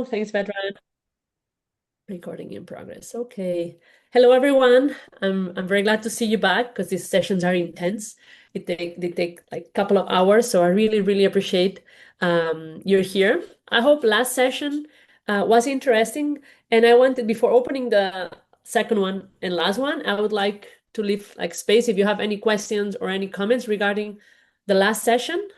you. Thanks, Vedran. Recording in progress. Okay. Hello, everyone. I'm very glad to see you back because these sessions are intense. They take like a couple of hours, so I really appreciate you're here. I hope last session was interesting, and I wanted before opening the second one and last one, I would like to leave like space if you have any questions or any comments regarding the last session.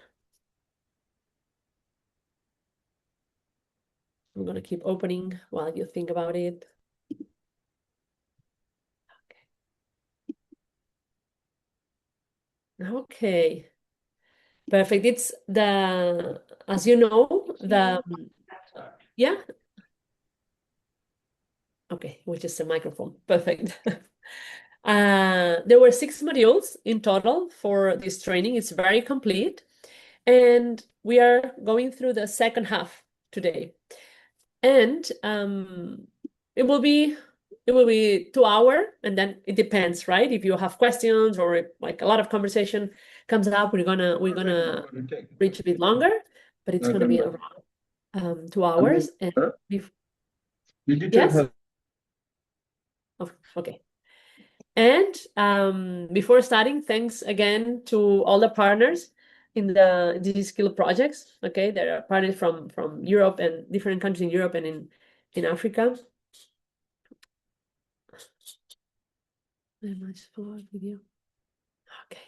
I'm gonna keep opening while you think about it. Okay, perfect. It's the, as you know, yeah, okay, which is the microphone. Perfect. There were 6 modules in total for this training. It's very complete. And we are going through the second half today. And it will be 2 hour, and then it depends, right? If you have questions or like a lot of conversation comes up, we're gonna reach a bit longer, but it's gonna be around 2 hours. And yes, okay. And before starting, thanks again to all the partners in the Digiskill projects. Okay, there are partners from Europe and different countries in Europe and in Africa. Very much follow-up video. Okay.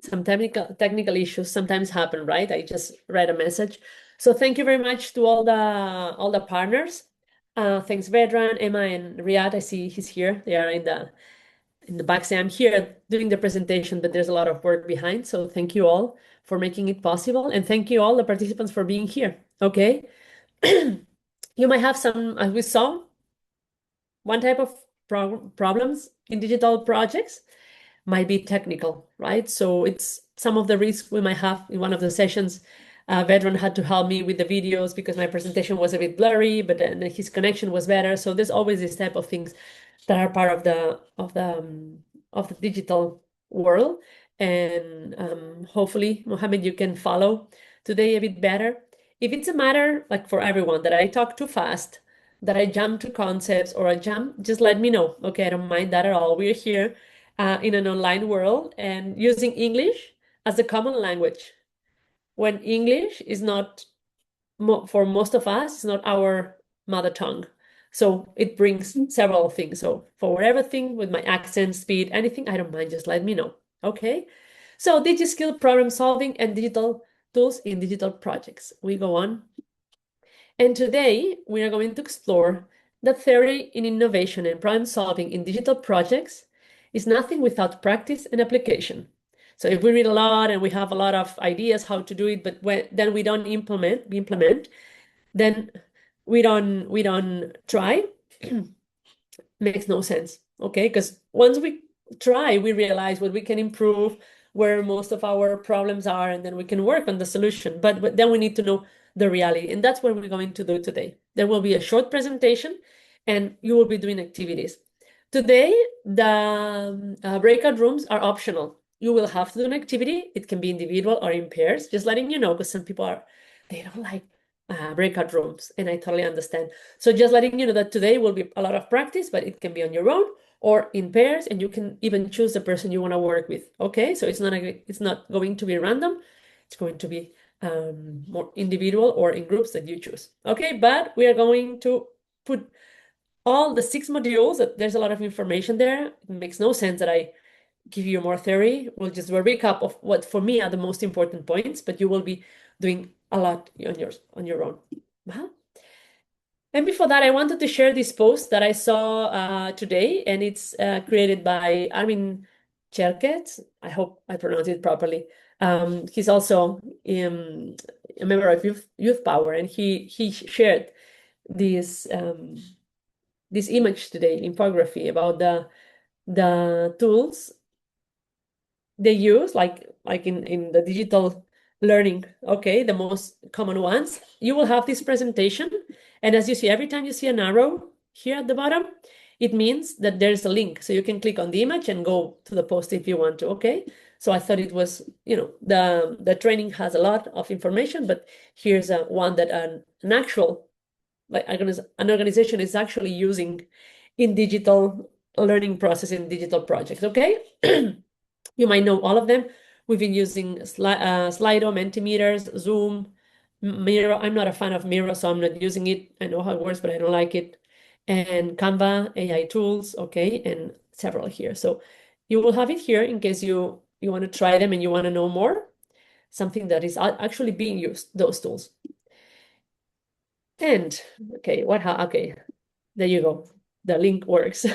Some technical issues sometimes happen, right? I just read a message. So thank you very much to all the partners. Thanks, Vedran, Emma, and Riyad. I see he's here. They are in the back. Say I'm here doing the presentation, but there's a lot of work behind. So thank you all for making it possible, and thank you all the participants for being here. Okay. You might have some, as we saw, one type of problems in digital projects might be technical, right? So it's some of the risks we might have in one of the sessions. Vedran had to help me with the videos because my presentation was a bit blurry, but then his connection was better. So there's always this type of things that are part of the digital world. And hopefully, Mohammed, you can follow today a bit better. If it's a matter like for everyone that I talk too fast, that I jump to concepts or I jump, just let me know. Okay, I don't mind that at all. We're here in an online world and using English as a common language when English is not, for most of us, it's not our mother tongue. So it brings several things. So for whatever thing with my accent, speed, anything, I don't mind, just let me know. Okay. So Digiskill problem solving and digital tools in digital projects. We go on. And today we are going to explore that theory in innovation and problem solving in digital projects is nothing without practice and application. So if we read a lot and we have a lot of ideas how to do it, but then we don't implement, then we don't try, makes no sense. Okay, because once we try, we realize what we can improve, where most of our problems are, and then we can work on the solution. But then we need to know the reality, and that's what we're going to do today. There will be a short presentation, and you will be doing activities. Today, the breakout rooms are optional. You will have to do an activity. It can be individual or in pairs, just letting you know, because some people they don't like breakout rooms, and I totally understand. So just letting you know that today will be a lot of practice, but it can be on your own or in pairs, and you can even choose the person you want to work with. Okay, so it's not going to be random. It's going to be more individual or in groups that you choose. Okay, but we are going to put all the 6 modules. There's a lot of information there. It makes no sense that I give you more theory. We'll just do a recap of what for me are the most important points, but you will be doing a lot on your own. And before that, I wanted to share this post that I saw today, and it's created by Armin Cherket. I hope I pronounced it properly. He's also a member of Youth Power, and he shared this this image today, infography about the tools they use, like in the digital learning. Okay, the most common ones. You will have this presentation, and as you see, every time you see an arrow here at the bottom, it means that there's a link. So you can click on the image and go to the post if you want to. Okay. So I thought it was, the training has a lot of information, but here's one that an actual like an organization is actually using in digital learning process, in digital projects, okay? You might know all of them. We've been using Slido, Mentimeters, Zoom, Miro. I'm not a fan of Miro, so I'm not using it. I know how it works, but I don't like it. And Canva, AI tools, okay, and several here. So you will have it here in case you want to try them and you want to know more. Something that is actually being used, those tools. And okay, okay, there you go. The link works.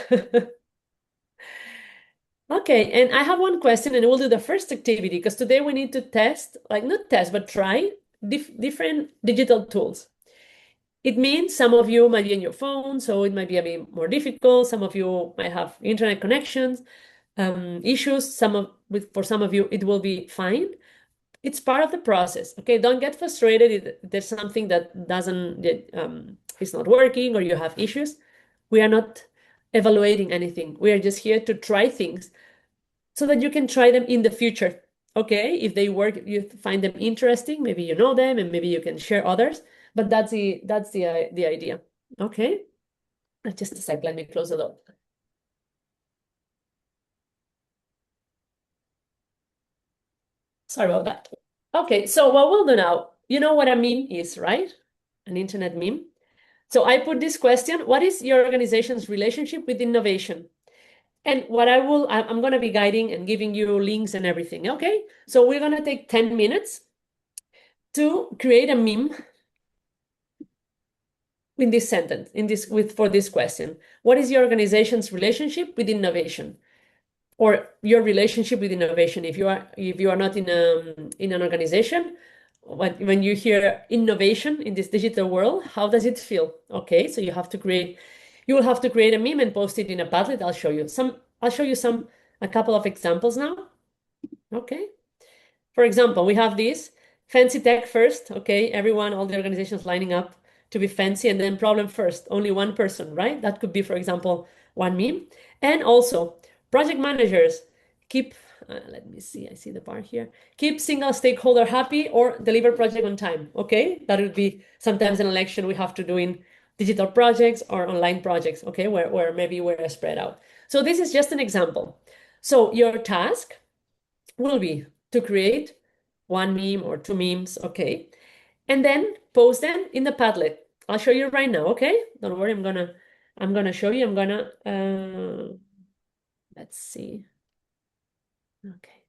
Okay, and I have one question, and we'll do the first activity because today we need to test, like not test, but try different digital tools. It means some of you might be on your phone, so it might be a bit more difficult. Some of you might have internet connections issues. For some of you, it will be fine. It's part of the process. Okay, don't get frustrated if there's something that doesn't is not working or you have issues. We are not evaluating anything. We are just here to try things so that you can try them in the future. Okay, if they work, you find them interesting, maybe you know them and maybe you can share others, but that's the idea. Okay, just a sec, let me close the door. Sorry about that. Okay, so what we'll do now, you know what a meme is, right? An internet meme. So I put this question, what is your organization's relationship with innovation? And what I'm going to be guiding and giving you links and everything. Okay, so we're going to take 10 minutes to create a meme in this sentence, for this question. What is your organization's relationship with innovation? Or your relationship with innovation? If you are not in an organization, when you hear innovation in this digital world, how does it feel? Okay, so you will have to create a meme and post it in a Padlet. I'll show you a couple of examples now. Okay. For example, we have this fancy tech first, okay? Everyone, all the organizations lining up to be fancy, and then problem first, only one person, right? That could be, for example, one meme. And also, project managers keep, let me see, I see the bar here. Keep single stakeholder happy or deliver project on time, okay? That would be sometimes an election we have to do in digital projects or online projects, okay? Where maybe we're spread out. So this is just an example. So your task will be to create one meme or two memes, okay? And then post them in the Padlet. I'll show you right now, okay? Don't worry, I'm gonna show you. Let's see. Okay,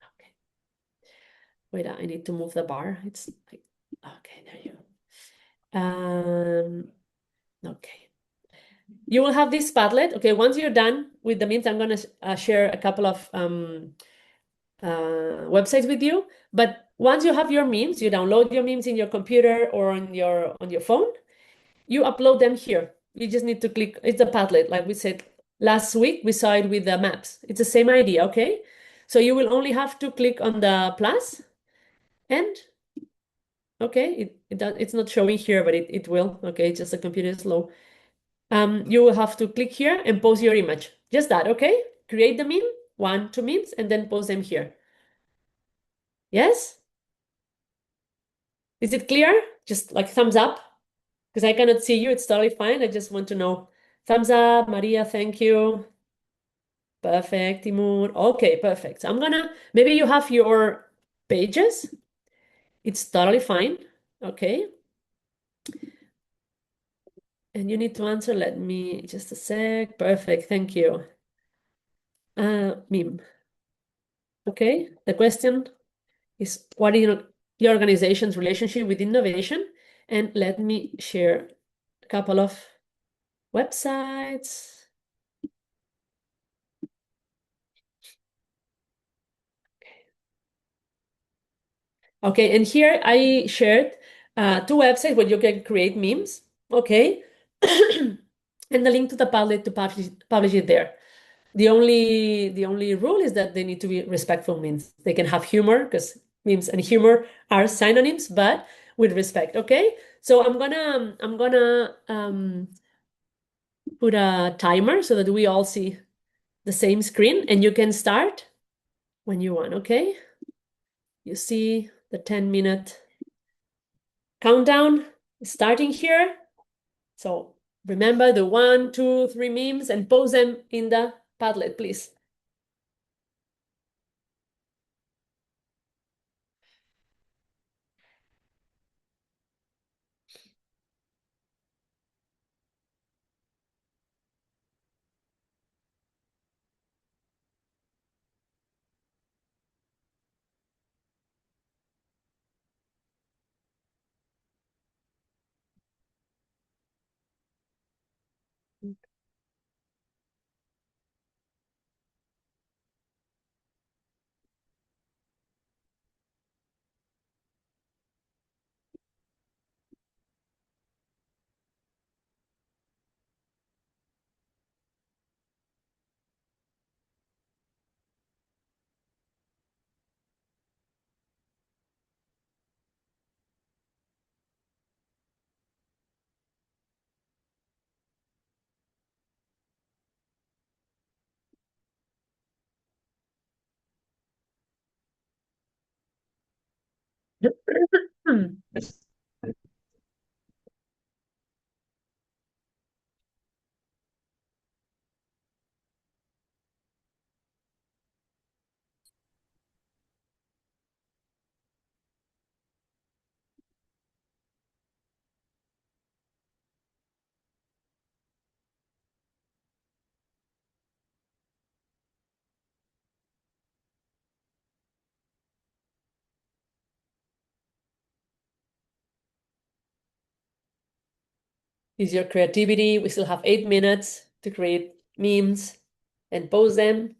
okay. Wait, I need to move the bar. It's like, okay, there you go. Okay. You will have this Padlet. Okay, once you're done with the memes, I'm gonna share a couple of websites with you. But once you have your memes, you download your memes in your computer or on your phone, you upload them here. You just need to click, it's a Padlet, like we said last week, we saw it with the maps. It's the same idea, okay? So you will only have to click on the plus and okay, it's not showing here, but it will. Okay, it's just the computer is slow. You will have to click here and post your image. Just that, okay? Create the meme, one, two memes, and then post them here. Yes? Is it clear? Just like thumbs up, because I cannot see you. It's totally fine. I just want to know. Thumbs up, Maria, thank you. Perfect, Timur. Okay, perfect. So maybe you have your pages. It's totally fine. Okay. And you need to answer. Let me just a sec. Perfect. Thank you. Meme. Okay. The question is what is your organization's relationship with innovation? And let me share a couple of websites. Okay, and here I shared two websites where you can create memes. Okay. And the link to the Padlet to publish it there. The only rule is that they need to be respectful memes. They can have humor because memes and humor are synonyms, but with respect. Okay. So I'm gonna put a timer so that we all see the same screen and you can start when you want. Okay. You see the 10-minute countdown. starting here. So remember the 1, 2, 3 memes and post them in the Padlet, please. Use your creativity. We still have 8 minutes to create memes and post them.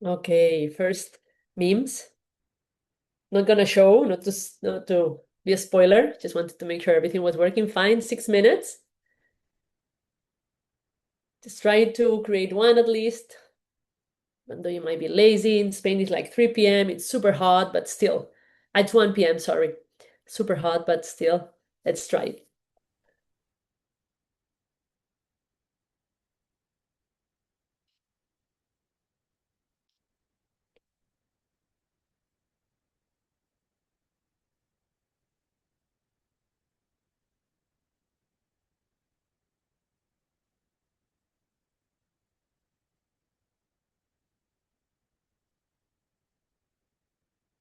Okay, first memes. Not gonna show, not to be a spoiler. Just wanted to make sure everything was working fine. 6 minutes. Just try to create one at least. Even though you might be lazy, in Spain it's like 3 p.m. It's super hot, but still. It's 1 p.m., sorry. Super hot, but still. Let's try it.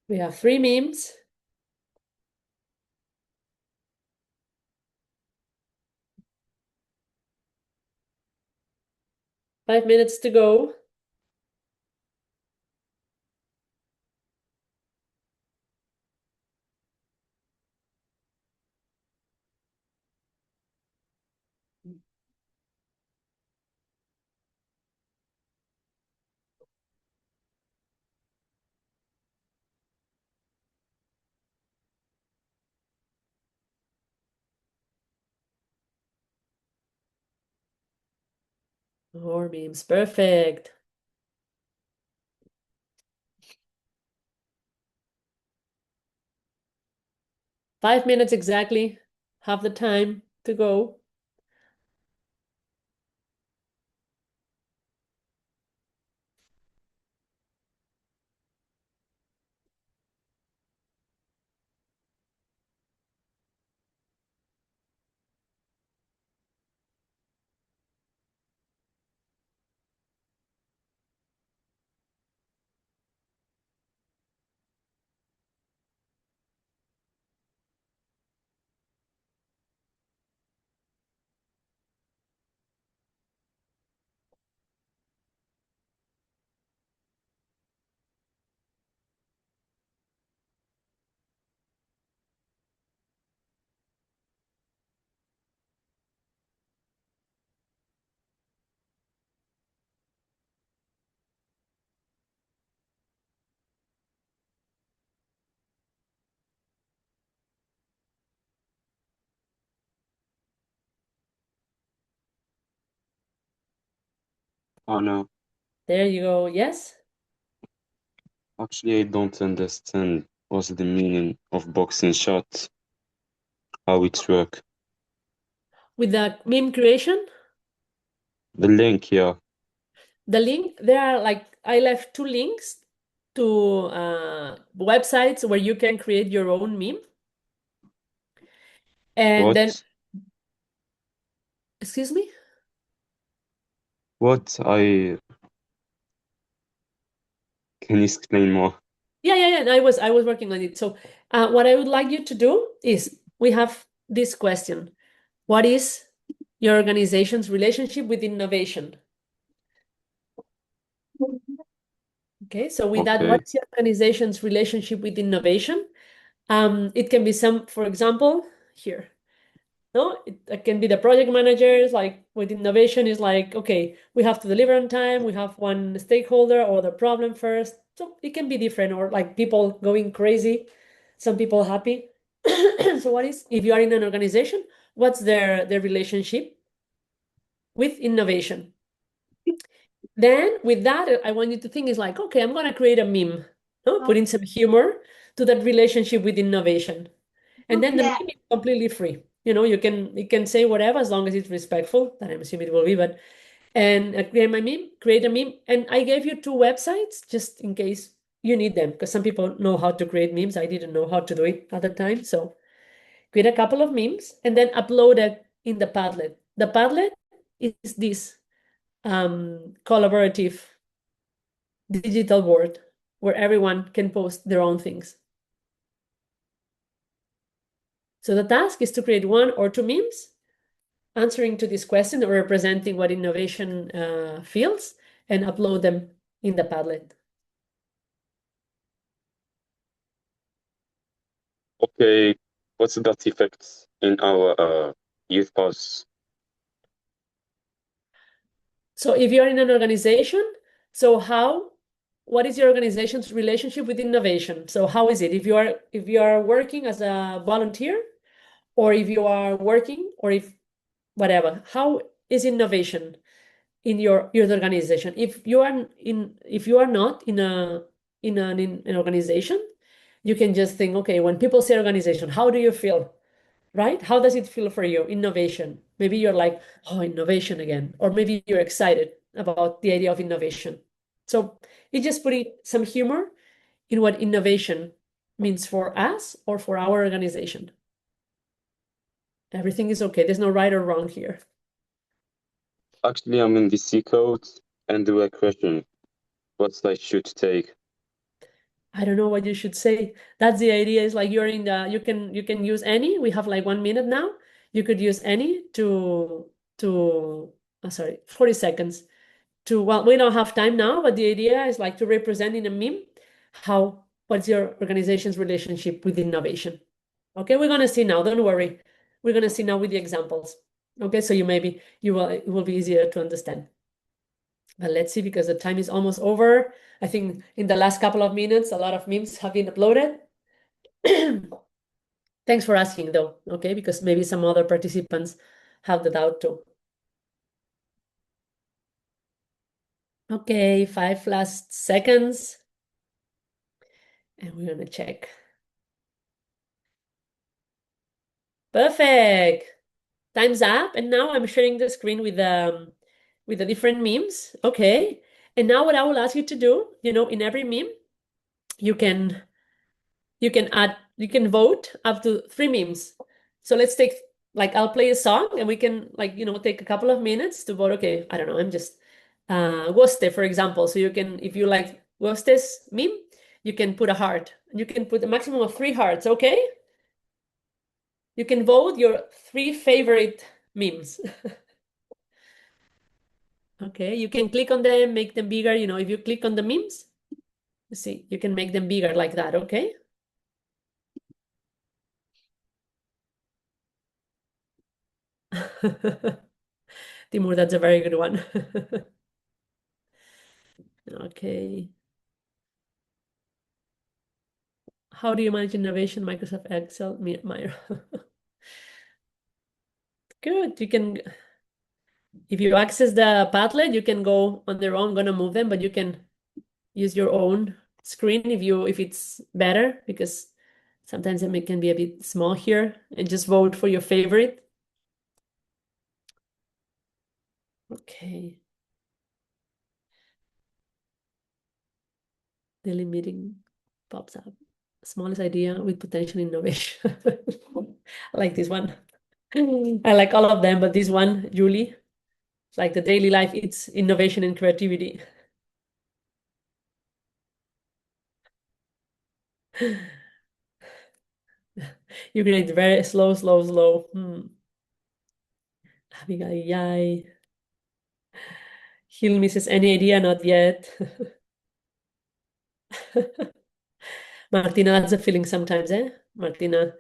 We have 3 memes. 5 minutes to go. More memes. Perfect. 5 minutes exactly. Have the time to go. Oh no, There you go. Yes. actually I don't understand what's the meaning of boxing shot, how it work. With the meme creation, The link, yeah. the link, there are like, I left two links to websites where you can create your own meme. And then, What? excuse me? What? I can you explain more? Yeah. And I was working on it. So what I would like you to do is we have this question. What is your organization's relationship with innovation? Okay, so with that, what Okay. is your organization's relationship with innovation? It can be some, for example, here. No, it can be the project managers, like with innovation is like, okay, we have to deliver on time, we have one stakeholder or the problem first. So it can be different, or like people going crazy, some people happy. So what is, if you are in an organization, what's their relationship with innovation? Then with that, I want you to think is like, okay, I'm gonna create a meme, no? Put in some humor to that relationship with innovation. And then the meme is completely free. You can say whatever as long as it's respectful, that I'm assuming it will be, but and create a meme. And I gave you two websites just in case you need them, because some people know how to create memes. I didn't know how to do it at the time. So create a couple of memes and then upload it in the Padlet. The Padlet is this collaborative digital board where everyone can post their own things. So the task is to create one or two memes answering to this question or representing what innovation feels and upload them in the Padlet. Okay. What's that effect in our youth pass? So if you're in an organization, so what is your organization's relationship with innovation? So how is it if you are working as a volunteer, or if you are working, or if whatever, how is innovation in your organization? If you are not in an organization, you can just think, okay, when people say organization, how do you feel? Right? How does it feel for you? Innovation. Maybe you're like, oh, innovation again. Or maybe you're excited about the idea of innovation. So it just putting some humor in what innovation means for us or for our organization. Everything is okay. There's no right or wrong here. Actually, I'm in the C code and do a question. What I should take? I don't know what you should say. That's the idea, is like you can use any. We have like 1 minute now. You could use any to sorry, 40 seconds to, well, we don't have time now, but the idea is like to represent in a meme what's your organization's relationship with innovation. Okay, we're gonna see now. Don't worry. We're gonna see now with the examples. Okay, so it will be easier to understand. But let's see, because the time is almost over. I think in the last couple of minutes, a lot of memes have been uploaded. Thanks for asking though, okay? Because maybe some other participants have the doubt too. Okay, 5 last seconds, and we're gonna check. Perfect. Time's up. And now I'm sharing the screen with the different memes. Okay. And now what I will ask you to do, in every meme, you can you can vote up to 3 memes. So let's take, like, I'll play a song and we can, like, take a couple of minutes to vote. Okay, I don't know, I'm just Woste, for example. So you can, if you like Woste's meme, you can put a heart. You can put a maximum of 3 hearts, okay? You can vote your 3 favorite memes. Okay, you can click on them, make them bigger. If you click on the memes, you see, you can make them bigger like that, okay? Timur, that's a very good one. Okay. How do you manage innovation, Microsoft Excel, Miro? Good. You can, if you access the Padlet, you can go on their own. I'm gonna move them, but you can use your own screen if it's better, because sometimes it can be a bit small here, and just vote for your favorite. Okay. Daily meeting pops up. Smallest idea with potential innovation. I like this one. I like all of them, but this one, Julie, like the daily life, it's innovation and creativity. You create very slow, slow, slow. Abigail, Hill misses any idea, not yet. Martina, that's a feeling sometimes, eh? Martina,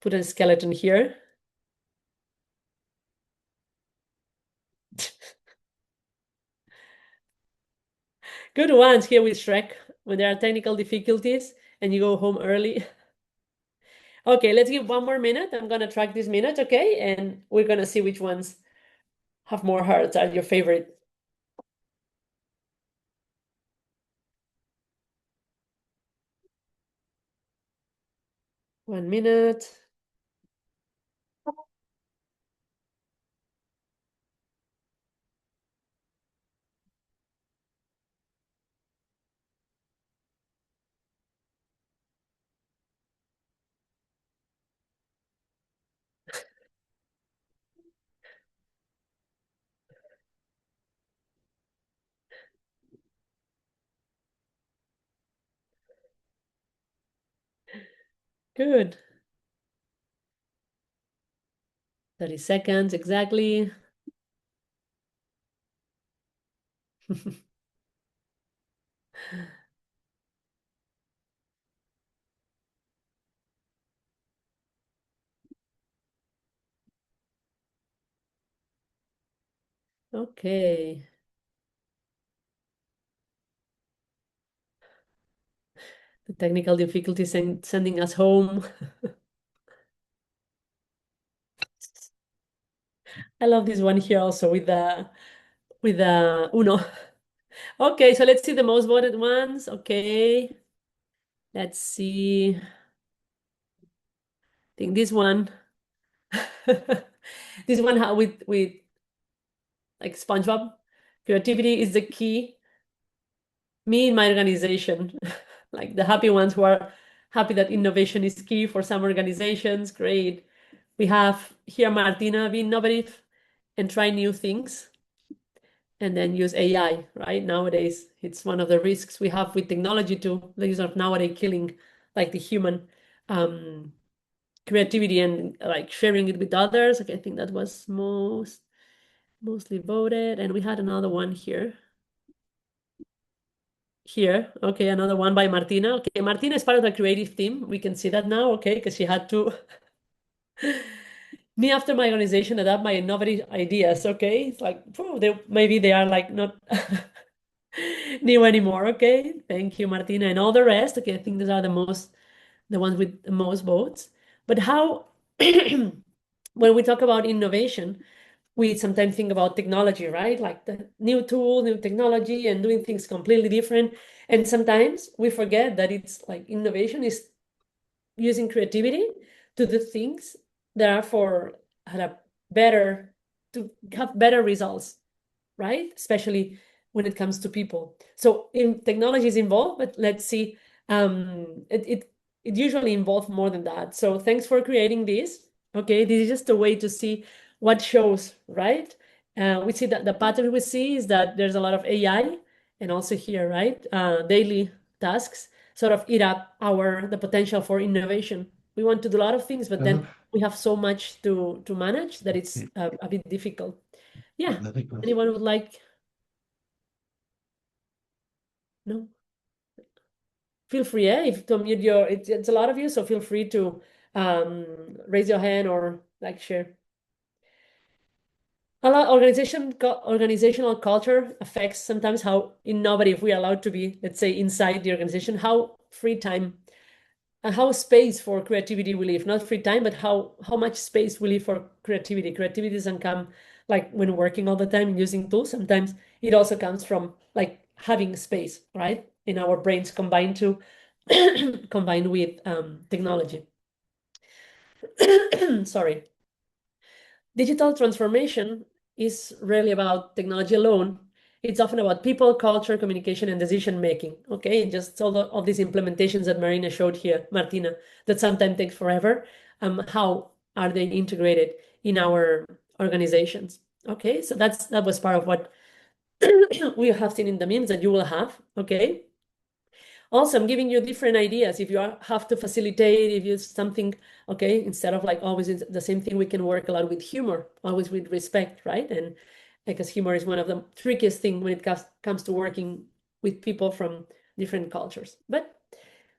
put a skeleton here. Good ones here with Shrek when there are technical difficulties and you go home early. Okay, let's give 1 more minute. I'm gonna track this minute, okay? And we're gonna see which ones have more hearts, are your favorite. One minute. Good. 30 seconds exactly. Okay. The technical difficulty sending us home. I love this one here also with the Uno. Okay, so let's see the most voted ones. Okay. Let's see. I think this one. This one with like SpongeBob. Creativity is the key. Me in my organization. Like the happy ones who are happy that innovation is key for some organizations. Great. We have here Martina, be innovative and try new things, and then use AI, right? Nowadays, it's one of the risks we have with technology too. The use of nowadays killing like the human creativity and like sharing it with others. Okay, I think that was mostly voted. And we had another one here. Here, okay, another one by Martina. Okay, Martina is part of the creative team. We can see that now, okay, because she had to me after my organization adapt my innovative ideas. Okay, it's like maybe they are like not new anymore. Okay, thank you, Martina, and all the rest. Okay, I think these are the ones with the most votes. But how, when we talk about innovation, we sometimes think about technology, right? Like the new tool, new technology, and doing things completely different. And sometimes we forget that it's like innovation is using creativity to do things therefore had a better to have better results, right? Especially when it comes to people. So in technology is involved, but let's see, it usually involves more than that. So thanks for creating this. Okay, this is just a way to see what shows, right? We see that the pattern we see is that there's a lot of AI, and also here, right? Daily tasks sort of eat up the potential for innovation. We want to do a lot of things, but then we have so much to manage that it's a bit difficult. Yeah. Anyone would like? No? Feel free, if to unmute it's a lot of you, so feel free to raise your hand or like share. A lot organizational culture affects sometimes how innovative we are allowed to be, let's say, inside the organization, how free time and how space for creativity we leave. Not free time, but how much space we leave for creativity. Creativity doesn't come like when working all the time and using tools. Sometimes it also comes from like having space, right? In our brains combined to combined with technology. Sorry. Digital transformation is really about technology alone. It's often about people, culture, communication, and decision making. Okay, and just all of these implementations that Marina showed here, Martina, that sometimes takes forever. How are they integrated in our organizations? Okay, so that was part of what we have seen in the memes that you will have. Okay. Also, I'm giving you different ideas. If you have to facilitate, if you something, okay, instead of like always the same thing, we can work a lot with humor, always with respect, right? And because humor is one of the trickiest thing when it comes to working with people from different cultures. But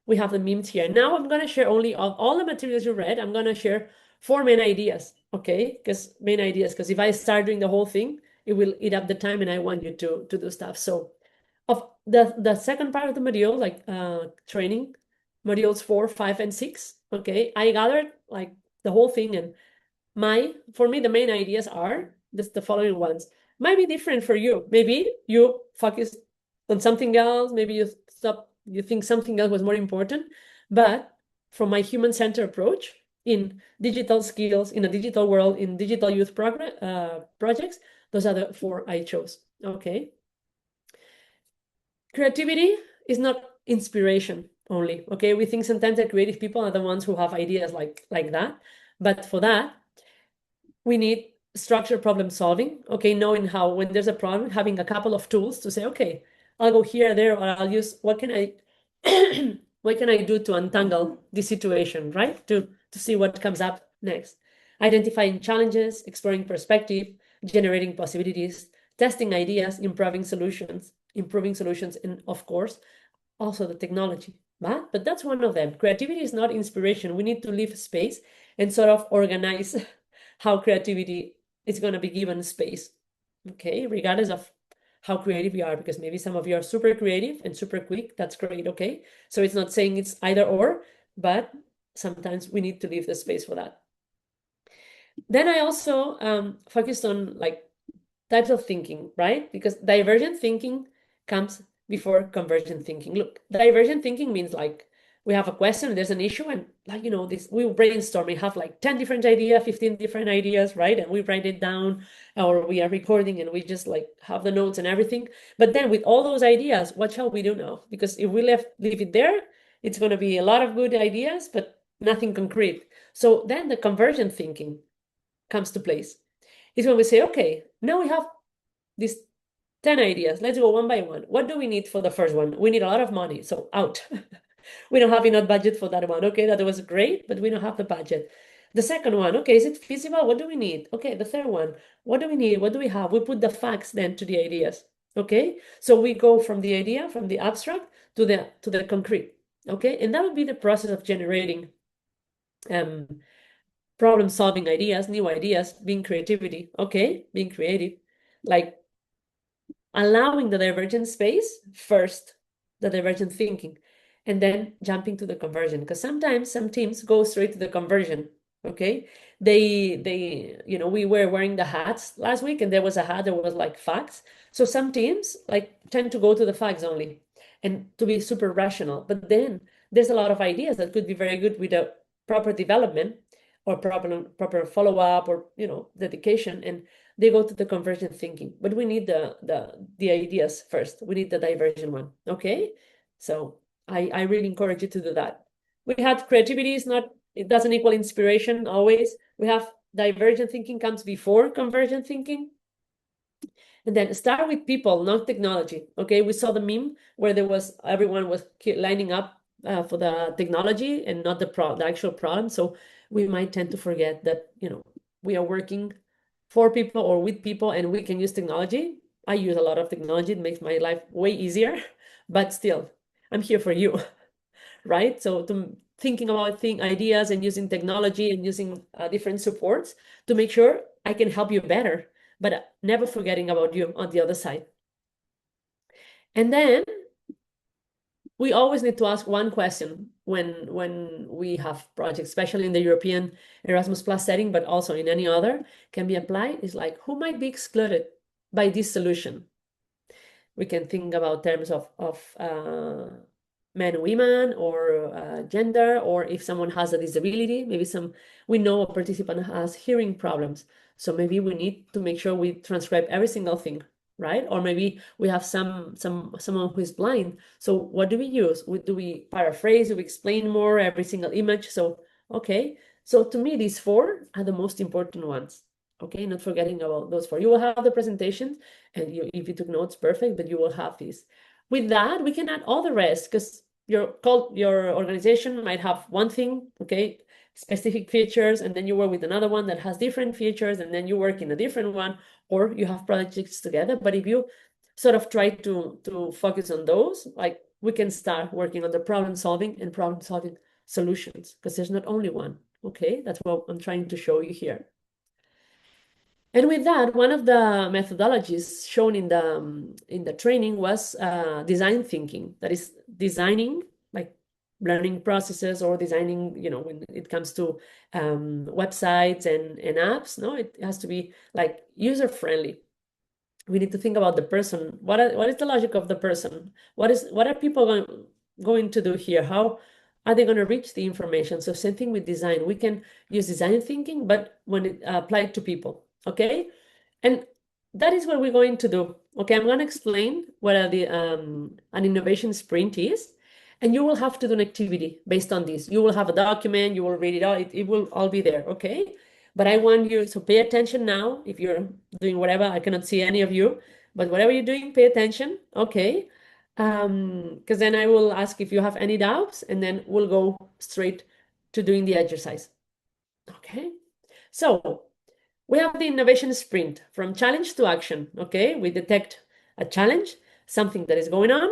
we have the memes here. Now I'm gonna share only of all the materials you read, I'm gonna share 4 main ideas, okay? Because if I start doing the whole thing, it will eat up the time and I want you to do stuff. So of the second part of the module, like training, modules 4, 5, and 6. Okay, I gathered like the whole thing, and for me the main ideas are just the following ones. Might be different for you. Maybe you focus on something else. Maybe you think something else was more important. But from my human-centered approach in digital skills, in a digital world, in digital youth projects, those are the 4 I chose. Okay. Creativity is not inspiration only. Okay, we think sometimes that creative people are the ones who have ideas like that, but for that we need structured problem solving. Okay, knowing how when there's a problem, having a couple of tools to say, okay, I'll go here, there, or I'll use what can I what can I do to untangle the situation, right? To see what comes up next. Identifying challenges, exploring perspective, generating possibilities, testing ideas, improving solutions, and of course, also the technology. But that's one of them. Creativity is not inspiration. We need to leave space and sort of organize how creativity is going to be given space. Okay, regardless of how creative you are, because maybe some of you are super creative and super quick. That's great. Okay, so it's not saying it's either or, but sometimes we need to leave the space for that. Then I also focused on like types of thinking, right? Because divergent thinking comes before convergent thinking. Look, divergent thinking means like we have a question, there's an issue, and like this we brainstorm. We have like 10 different ideas, 15 different ideas, right? And we write it down, or we are recording and we just like have the notes and everything. But then with all those ideas, what shall we do now? Because if we leave it there, it's going to be a lot of good ideas, but nothing concrete. So then the convergent thinking comes to place. Is when we say, okay, now we have these 10 ideas. Let's go one by one. What do we need for the first one? We need a lot of money, so out. We don't have enough budget for that one. Okay, that was great, but we don't have the budget. The second one, okay, is it feasible? What do we need? Okay, the third one, what do we need? What do we have? We put the facts then to the ideas. Okay, so we go from the idea, from the abstract to the concrete. Okay, and that would be the process of generating problem solving ideas, new ideas, being creativity. Okay, being creative, like allowing the divergent space first, the divergent thinking, and then jumping to the conversion. Because sometimes some teams go straight to the conversion. Okay, we were wearing the hats last week, and there was a hat that was like facts. So some teams like tend to go to the facts only and to be super rational. But then there's a lot of ideas that could be very good with a proper development or proper follow-up, or dedication, and they go to the convergent thinking. But we need the ideas first. We need the diversion one. Okay, so I really encourage you to do that. We had creativity is not, it doesn't equal inspiration always. We have divergent thinking comes before convergent thinking. And then start with people, not technology. Okay, we saw the meme where everyone was lining up for the technology and not the actual problem. So we might tend to forget that we are working for people or with people, and we can use technology. I use a lot of technology. It makes my life way easier, but still, I'm here for you, right? So thinking about ideas and using technology and using different supports to make sure I can help you better, but never forgetting about you on the other side. And then we always need to ask one question when we have projects, especially in the European Erasmus Plus setting, but also in any other can be applied, is like, who might be excluded by this solution? We can think about terms of men, women, or gender, or if someone has a disability, maybe we know a participant has hearing problems. So maybe we need to make sure we transcribe every single thing, right? Or maybe we have someone who is blind. So what do we use? Do we paraphrase? Do we explain more every single image? So, okay. So to me, these four are the most important ones. Okay, not forgetting about those four. You will have the presentation, and if you took notes, perfect, but you will have these. With that, we can add all the rest, because your organization might have one thing, okay, specific features, and then you work with another one that has different features, and then you work in a different one, or you have projects together. But if you sort of try to focus on those, like, we can start working on the problem solving solutions, because there's not only one. Okay, that's what I'm trying to show you here. And with that, one of the methodologies shown in the training was design thinking. That is designing, like, learning processes, or designing, when it comes to websites and apps. No, it has to be like user friendly. We need to think about the person. What is the logic of the person? What are people going to do here? How are they going to reach the information? So same thing with design. We can use design thinking, but when it applied to people, okay? And that is what we're going to do. Okay, I'm going to explain what an innovation sprint is, and you will have to do an activity based on this. You will have a document, you will read it out, it will all be there, okay? But I want you to pay attention now. If you're doing whatever, I cannot see any of you, but whatever you're doing, pay attention, okay? Because then I will ask if you have any doubts, and then we'll go straight to doing the exercise. Okay, so we have the innovation sprint from challenge to action. Okay, we detect a challenge, something that is going on.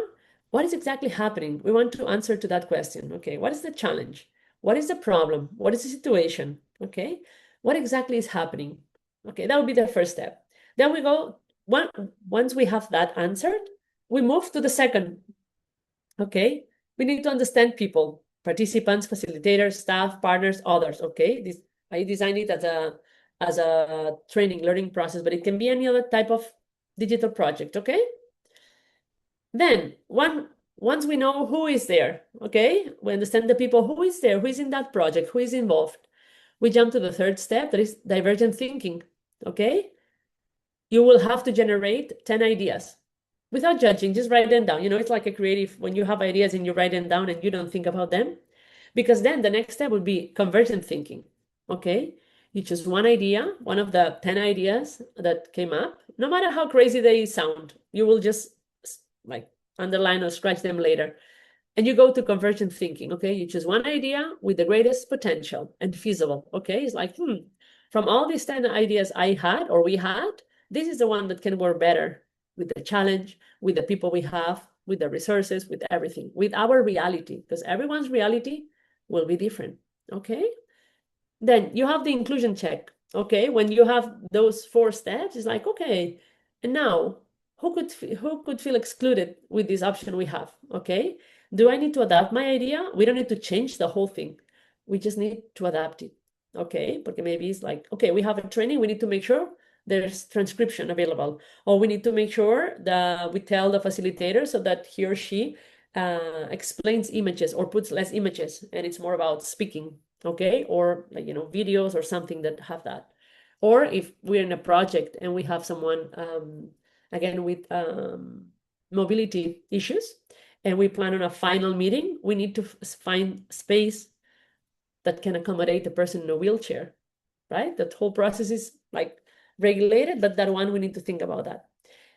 What is exactly happening? We want to answer to that question. Okay, what is the challenge? What is the problem? What is the situation? Okay, what exactly is happening? Okay, that would be the first step. Then we go, once we have that answered, we move to the second. Okay, we need to understand people, participants, facilitators, staff, partners, others. Okay, I designed it as a training learning process, but it can be any other type of digital project. Okay, then once we know who is there, okay, we understand the people who is there, who is in that project, who is involved. We jump to the third step, that is divergent thinking. Okay, you will have to generate 10 ideas without judging, just write them down. It's like a creative, when you have ideas and you write them down and you don't think about them, because then the next step would be convergent thinking. Okay, you choose one idea, one of the 10 ideas that came up, no matter how crazy they sound, you will just like underline or scratch them later, and you go to convergent thinking. Okay, you choose one idea with the greatest potential and feasible. Okay, it's like, from all these 10 ideas I had, or we had, this is the one that can work better with the challenge, with the people we have, with the resources, with everything, with our reality, because everyone's reality will be different. Okay, then you have the inclusion check. Okay, when you have those 4 steps, it's like, okay, and now who could feel excluded with this option we have? Okay, do I need to adapt my idea? We don't need to change the whole thing. We just need to adapt it. Okay, because maybe it's like, okay, we have a training, we need to make sure there's transcription available, or we need to make sure that we tell the facilitator so that he or she explains images or puts less images, and it's more about speaking. okay? Or like, videos or something that have that. Or if we're in a project and we have someone, again, with mobility issues, and we plan on a final meeting, we need to find space that can accommodate the person in a wheelchair, right? That whole process is like regulated, but that one, we need to think about that.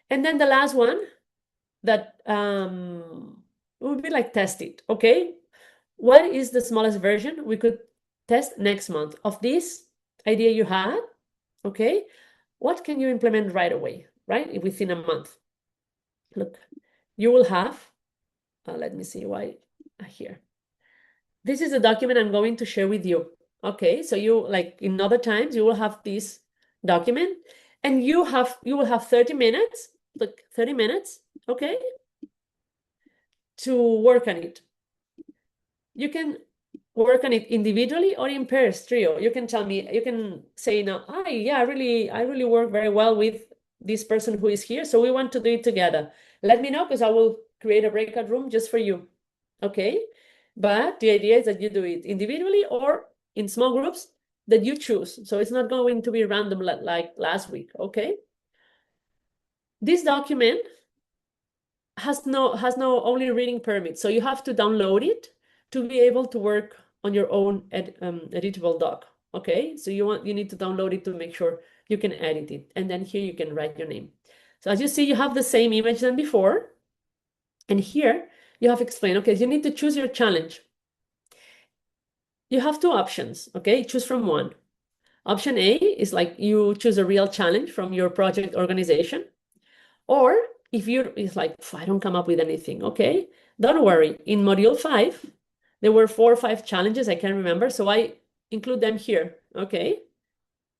And then the last one that would be like test it, okay? What is the smallest version we could test next month of this idea you had, okay? What can you implement right away, right? Within a month. Look, you will have, let me see why here. This is a document I'm going to share with you. Okay, so you, like in other times, you will have this document and you will have 30 minutes, look, 30 minutes, okay, to work on it. You can work on it individually or in pairs, trio. You can tell me, you can say now, yeah, I really work very well with this person who is here, so we want to do it together. Let me know because I will create a breakout room just for you. Okay, but the idea is that you do it individually or in small groups that you choose. So it's not going to be random like last week. Okay, this document has no only reading permit, so you have to download it to be able to work on your own editable doc. Okay, so you need to download it to make sure you can edit it, and then here you can write your name. So as you see, you have the same image than before, and here you have explained. Okay, you need to choose your challenge. You have two options. Okay, choose from one. Option A is like you choose a real challenge from your project organization. Or if it's like, I don't come up with anything, okay? Don't worry. In module 5, there were 4 or 5 challenges, I can't remember, so I include them here, okay?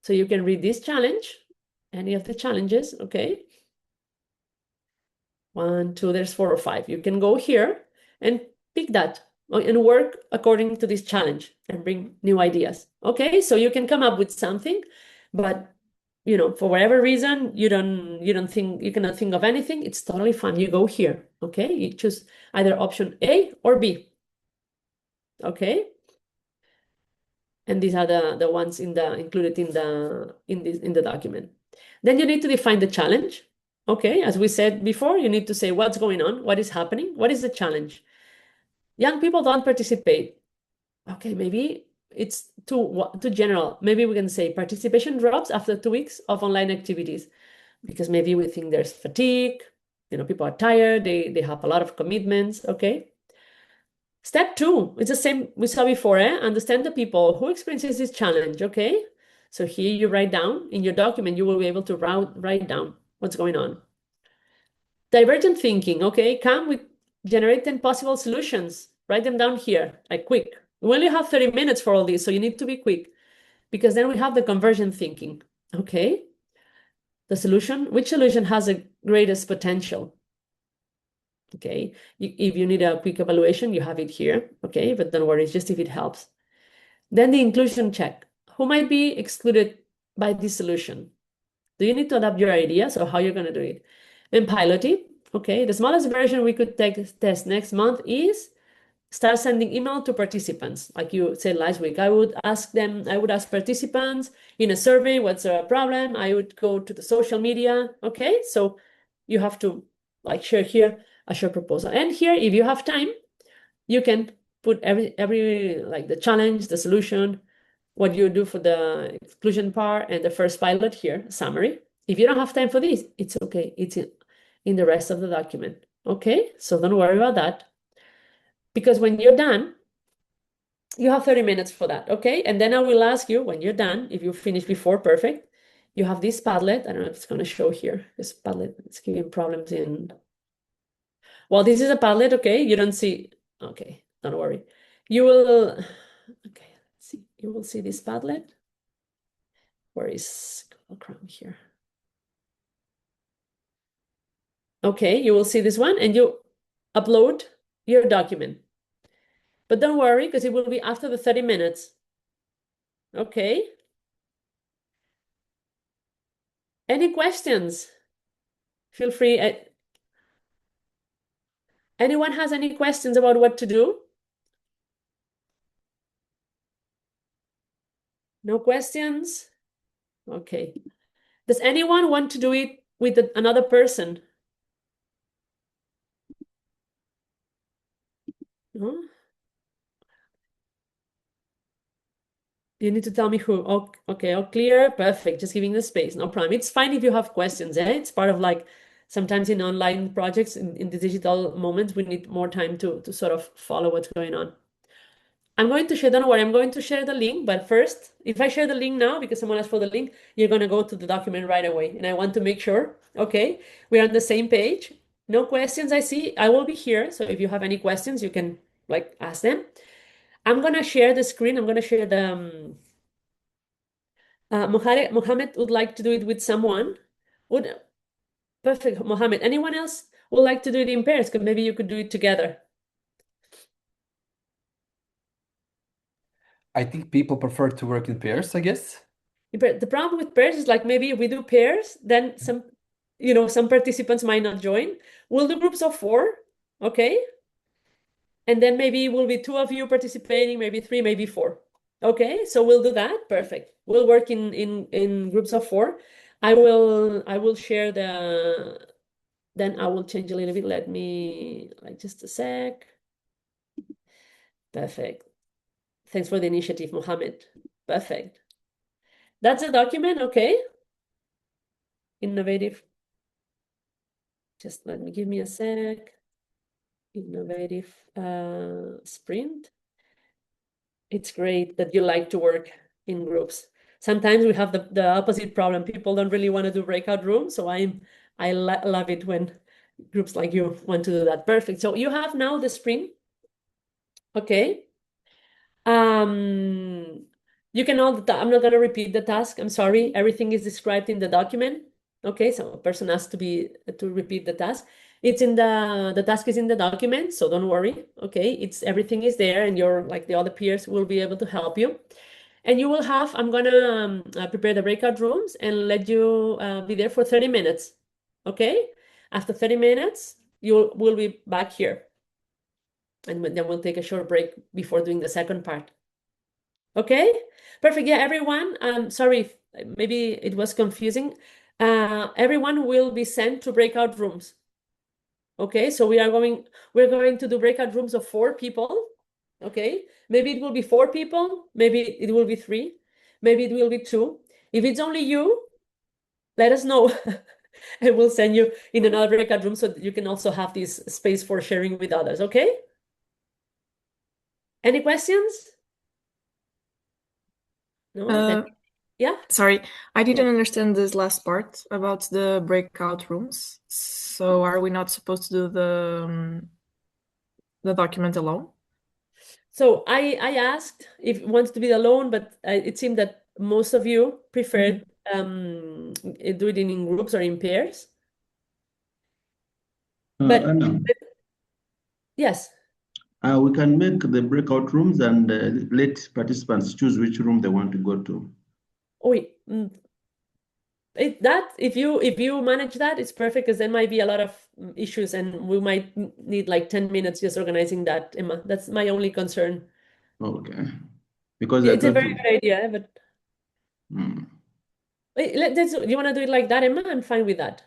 So you can read this challenge, any of the challenges, okay? 1, 2, there's 4 or 5. You can go here and pick that and work according to this challenge and bring new ideas, okay? So you can come up with something, but for whatever reason, you cannot think of anything, it's totally fine. You go here, okay? You choose either option A or B, okay? And these are the ones included in the document. Then you need to define the challenge, okay? As we said before, you need to say what's going on, what is happening, what is the challenge. Young people don't participate. Okay, maybe it's too general. Maybe we can say participation drops after 2 weeks of online activities, because maybe we think there's fatigue, people are tired, they have a lot of commitments, okay? Step 2, it's the same we saw before, understand the people who experiences this challenge, okay? So here you write down, in your document, you will be able to write down what's going on. Divergent thinking, okay? Come with generate 10 possible solutions. Write them down here, like quick. We only have 30 minutes for all this, so you need to be quick, because then we have the convergent thinking, okay? Which solution has the greatest potential? Okay, if you need a quick evaluation, you have it here, okay? But don't worry, it's just if it helps. Then the inclusion check. Who might be excluded by this solution? Do you need to adapt your ideas or how you're going to do it? Then pilot it, okay? The smallest version we could test next month is start sending email to participants. Like you said last week, I would ask participants in a survey, what's the problem? I would go to the social media, okay? So you have to like share here a short proposal. And here, if you have time, you can put every like the challenge, the solution, what you do for the exclusion part, and the first pilot here, summary. If you don't have time for this, it's okay. It's in the rest of the document, okay? So don't worry about that. Because when you're done, you have 30 minutes for that, okay? And then I will ask you when you're done, if you finish before, perfect. You have this Padlet. I don't know if it's going to show here. This Padlet, it's giving problems in. Well, this is a Padlet, okay? You don't see. Okay, don't worry. You will. Okay, let's see. You will see this Padlet. Where is Google Chrome here? Okay, you will see this one and you upload your document. But don't worry, because it will be after the 30 minutes. Okay. Any questions? Feel free. Anyone has any questions about what to do? No questions? Okay. Does anyone want to do it with another person? No? You need to tell me who. Oh, okay, all clear. Perfect. Just giving the space. No problem. It's fine if you have questions, eh? It's part of like sometimes in online projects, in the digital moments, we need more time to sort of follow what's going on. I'm going to share, don't worry, I'm going to share the link, but first, if I share the link now, because someone asked for the link, you're going to go to the document right away. And I want to make sure, okay, we're on the same page. No questions I see. I will be here. So if you have any questions, you can like ask them. I'm going to share the screen. I'm going to share the, Mohammed would like to do it with someone. Would, perfect, Mohammed. Anyone else would like to do it in pairs? Because maybe you could do it together. I think people prefer to work in pairs, I guess. But the problem with pairs is like maybe if we do pairs, then some participants might not join. We'll do groups of four, okay? And then maybe will be two of you participating, maybe three, maybe four. Okay, so we'll do that. Perfect. We'll work in groups of four. I will share then I will change a little bit. Let me like just a sec. Perfect. Thanks for the initiative, Mohammed. Perfect. That's a document, okay? Innovative. Just give me a sec. Innovative sprint. It's great that you like to work in groups. Sometimes we have the opposite problem. People don't really want to do breakout rooms. So I love it when groups like you want to do that. Perfect. So you have now the sprint. Okay. Um, you can all, I'm not going to repeat the task. I'm sorry. Everything is described in the document. Okay, so a person has to repeat the task. It's in the task is in the document, so don't worry. Okay, everything is there, and your like the other peers will be able to help you. And you will have, I'm gonna prepare the breakout rooms and let you be there for 30 minutes. Okay, after 30 minutes, will be back here, and then we'll take a short break before doing the second part. Okay, perfect. Yeah, everyone. Sorry if maybe it was confusing. Everyone will be sent to breakout rooms. Okay, so we're going to do breakout rooms of 4 people. Okay, maybe it will be 4 people, maybe it will be 3, maybe it will be 2. If it's only you, let us know, and we'll send you in another breakout room so that you can also have this space for sharing with others. Okay? Any questions? No? Then yeah. Sorry, I Yeah. didn't understand this last part about the breakout rooms. So are we not supposed to do the document alone? So I asked if it wants to be alone, but it seemed that most of you preferred do it in groups or in pairs. But Anna, yes, we can make the breakout rooms and let participants choose which room they want to go to. wait, that if you manage that, it's perfect because there might be a lot of issues and we might need like 10 minutes just organizing that, Emma. That's my only concern. Okay. Because Yeah, I it's a thought, very good idea, but wait, you want to do it like that, Emma? I'm fine with that.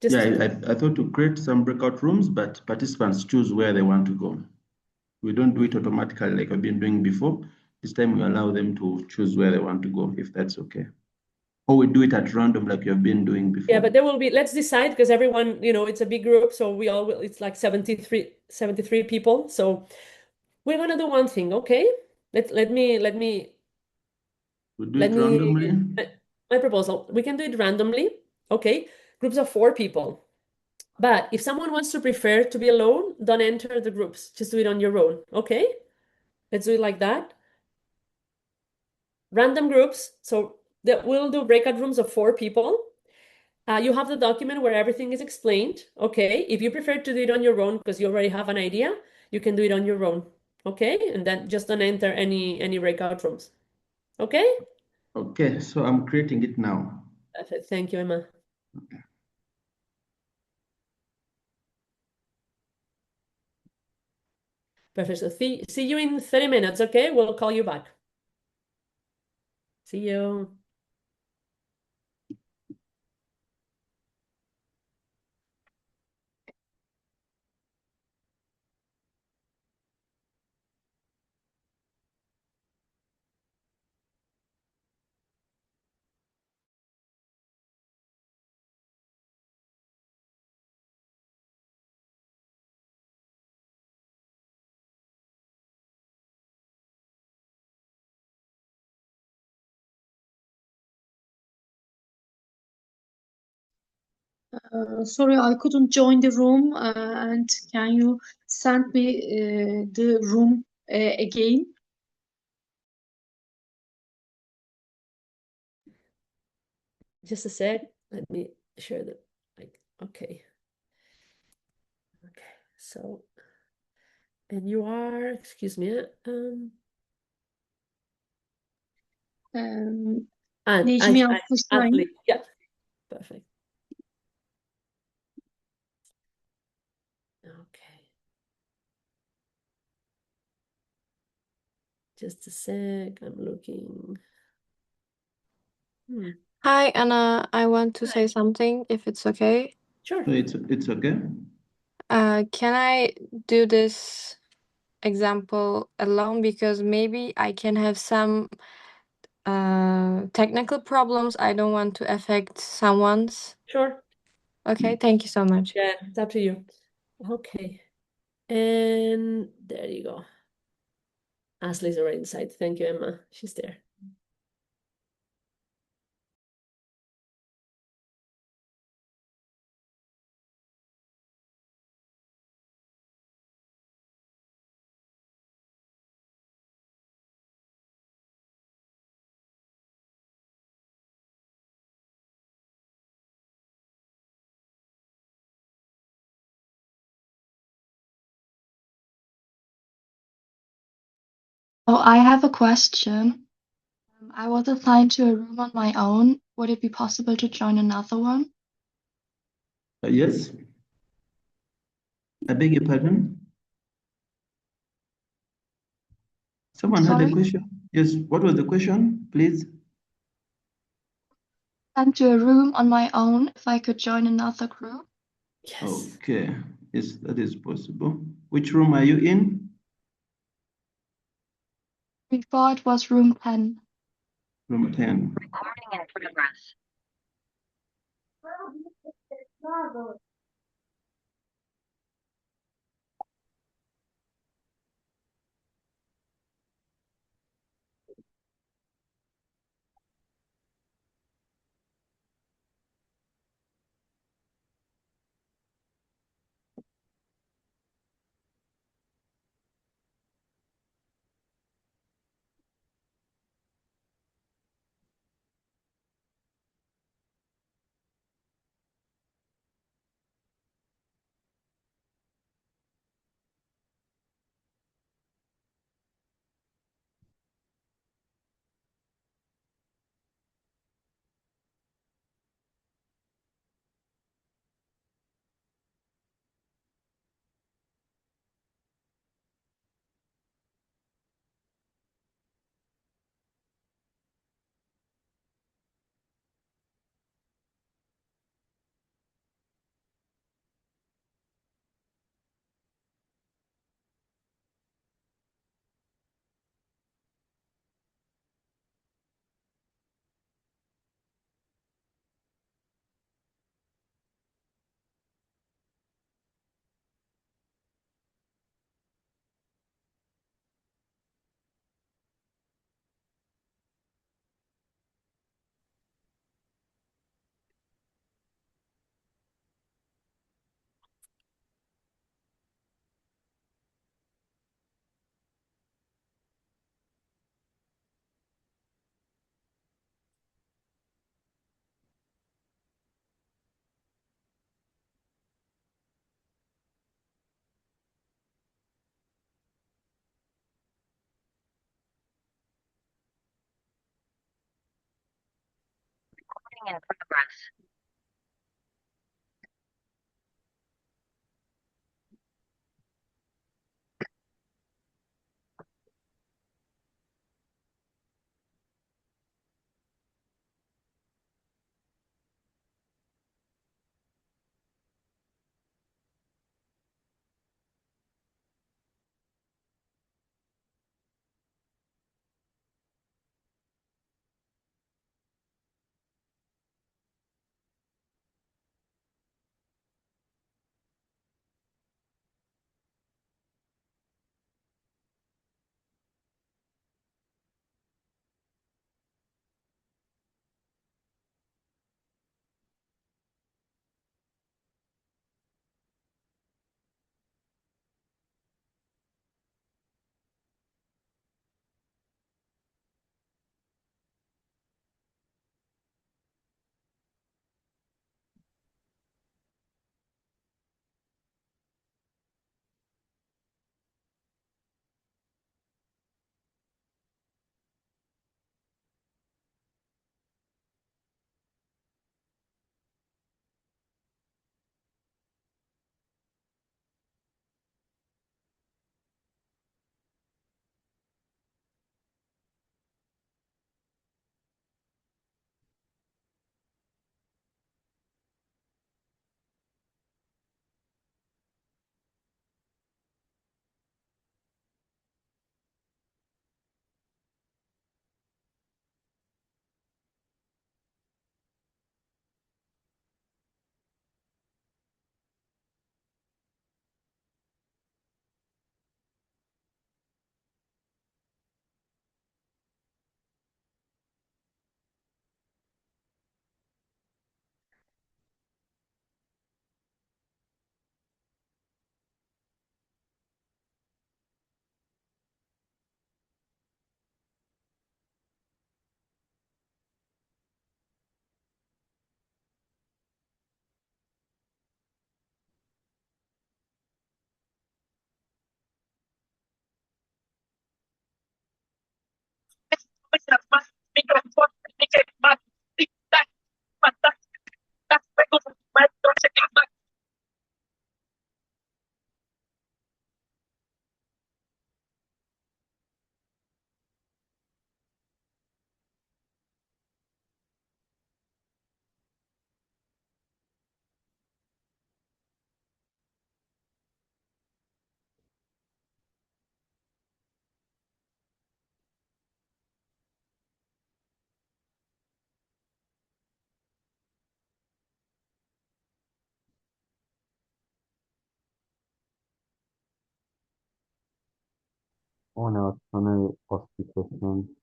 Just yeah, I thought to create some breakout rooms, but participants choose where they want to go. We don't do it automatically like I've been doing before. This time we allow them to choose where they want to go, if that's okay. Or we do it at random like you've been doing before. yeah, but there will be, let's decide because everyone, it's a big group, so we all will, it's like 73 people. So we're gonna do one thing, okay? Let me We do it randomly. my proposal. We can do it randomly, okay? Groups of 4 people. But if someone wants to prefer to be alone, don't enter the groups. Just do it on your own, okay? Let's do it like that. Random groups. So we'll do breakout rooms of 4 people. You have the document where everything is explained, okay? If you prefer to do it on your own because you already have an idea, you can do it on your own, okay? And then just don't enter any breakout rooms, okay? Okay, so I'm creating it now. Perfect. Thank you, Emma. Okay. Perfect. So see you in 30 minutes, okay? We'll call you back. See you. Sorry, I couldn't join the room. And can you send me the room again? Just a sec. Let me share the like. Okay. Okay. So, and you are, excuse me, Um, and Necmi I Alkışlayın. Ashley. Yeah. Perfect. Okay. Just a sec. I'm looking. Hi, Anna. I want to say something, if it's okay. Sure. So it's okay. Can I do this example alone? Because maybe I can have some technical problems. I don't want to affect someone's. Sure. Okay, thank you so much. Yeah, it's up to you. Okay. And there you go. Ashley's already inside. Thank you, Emma. She's there. Oh, I have a question. I was assigned to a room on my own. Would it be possible to join another one? Yes. I beg your pardon. Someone had a Sorry? question. Yes. What was the question, please? Assigned to a room on my own if I could join another group. Yes. Okay. Yes, that is possible. Which room are you in? Before it was room 10. Room 10. Recording in progress. Recording in progress. Una zona de hospitación.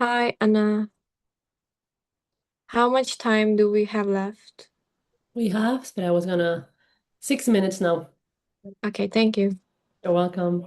Hi, Anna. How much time do we have left? We have, but I was gonna 6 minutes now. Okay, thank you. You're welcome.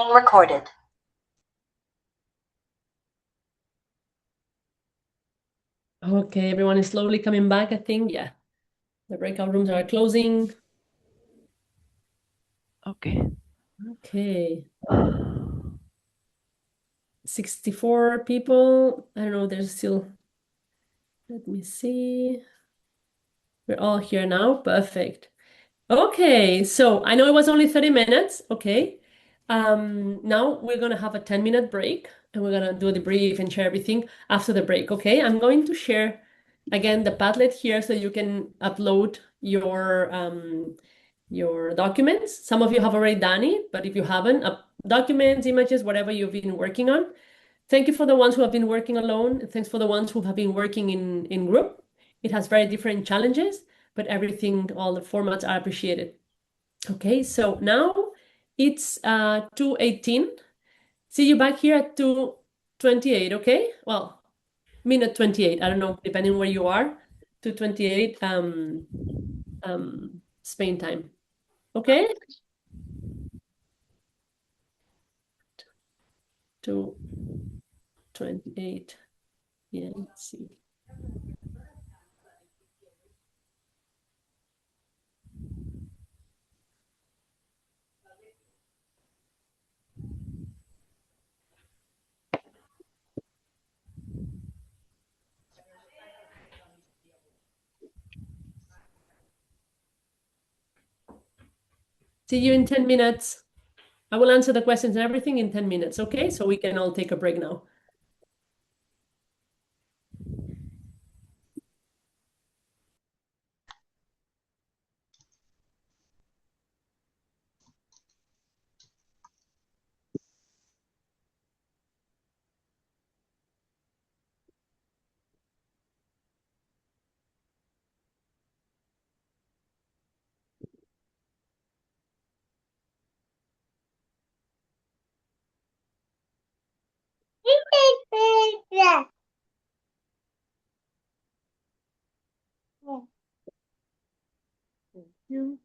Being recorded. Okay, everyone is slowly coming back, I think. Yeah. The breakout rooms are closing. Okay. Okay. 64 people. I don't know, there's still, let me see. We're all here now. Perfect. Okay, so I know it was only 30 minutes. Okay. Now we're gonna have a 10-minute break and we're gonna do the brief and share everything after the break. Okay, I'm going to share again the Padlet here so you can upload your documents. Some of you have already done it, but if you haven't, documents, images, whatever you've been working on. Thank you for the ones who have been working alone. Thanks for the ones who have been working in group. It has very different challenges, but everything, all the formats are appreciated. Okay, so now it's 2:18. See you back here at 2:28, okay? Well, minute 28, I don't know, depending where you are, 2:28 Spain time. Okay? 2:28. Yeah, let's see. See you in 10 minutes. I will answer the questions and everything in 10 minutes, okay? So we can all take a break now. Thank you.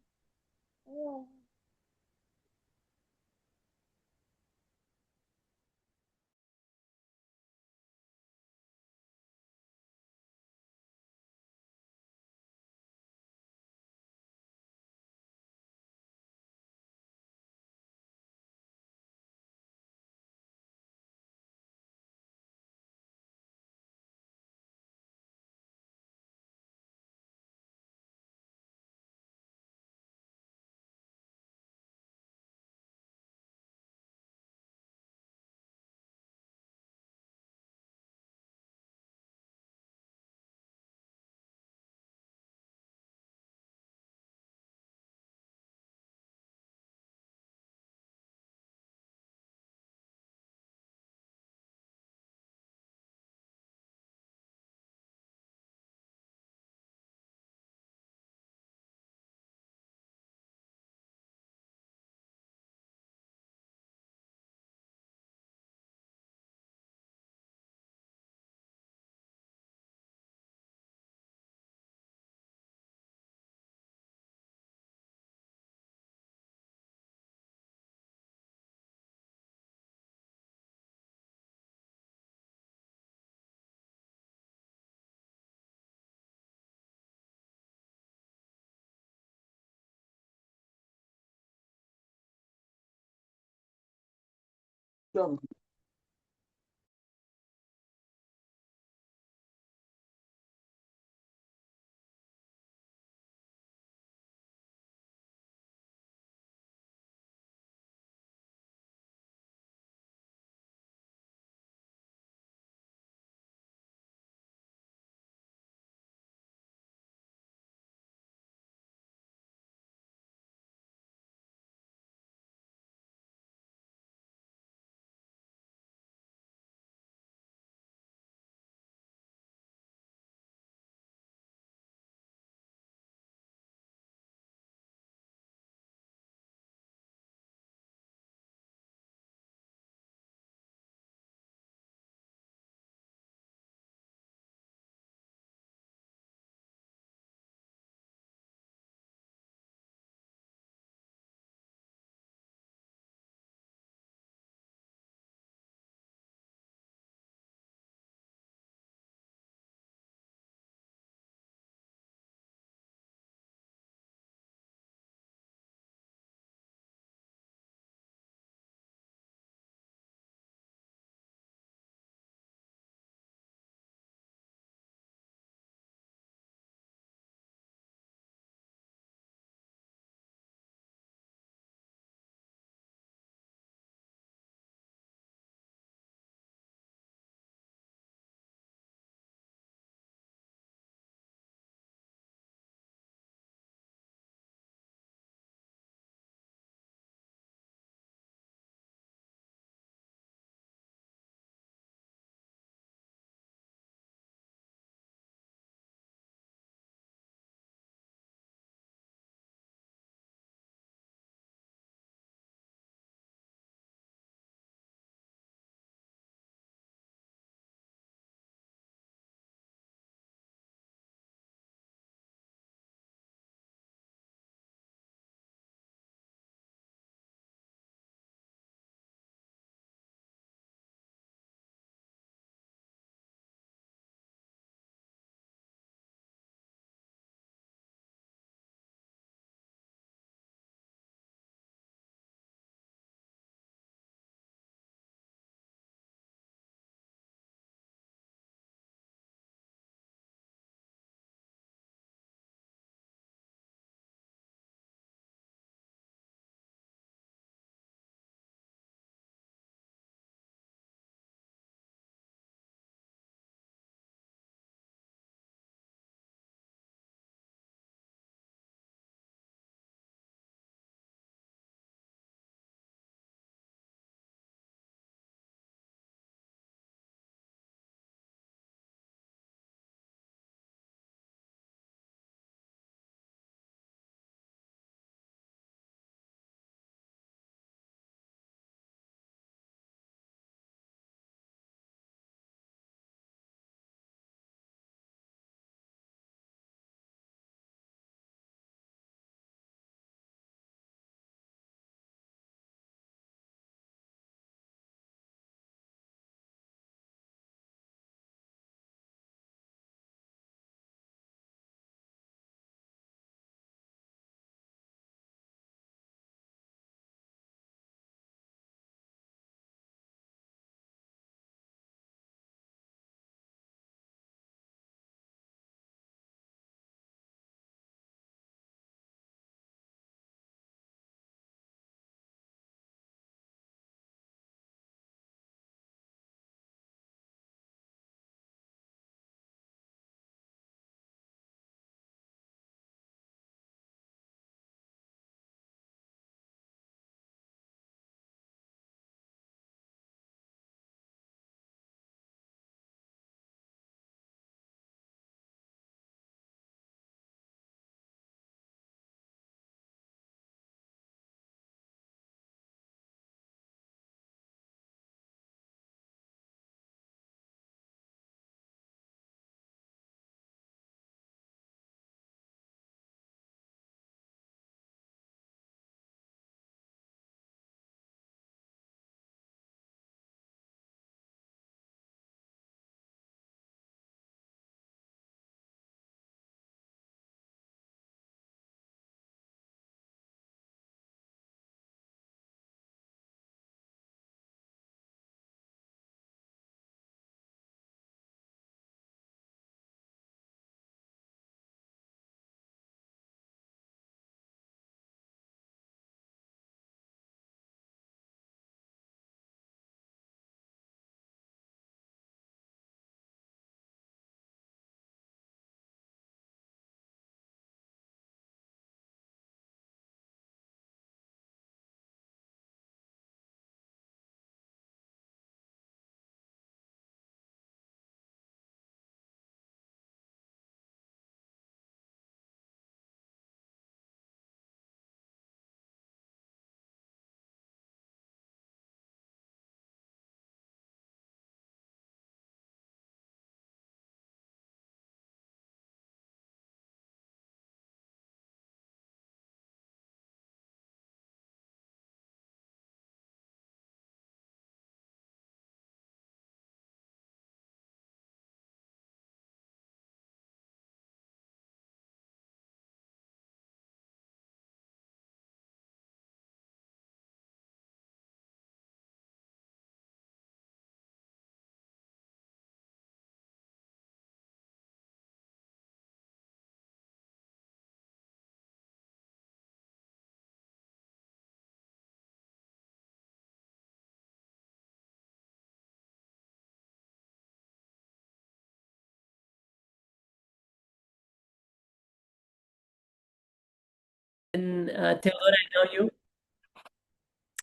Theodora, I know you.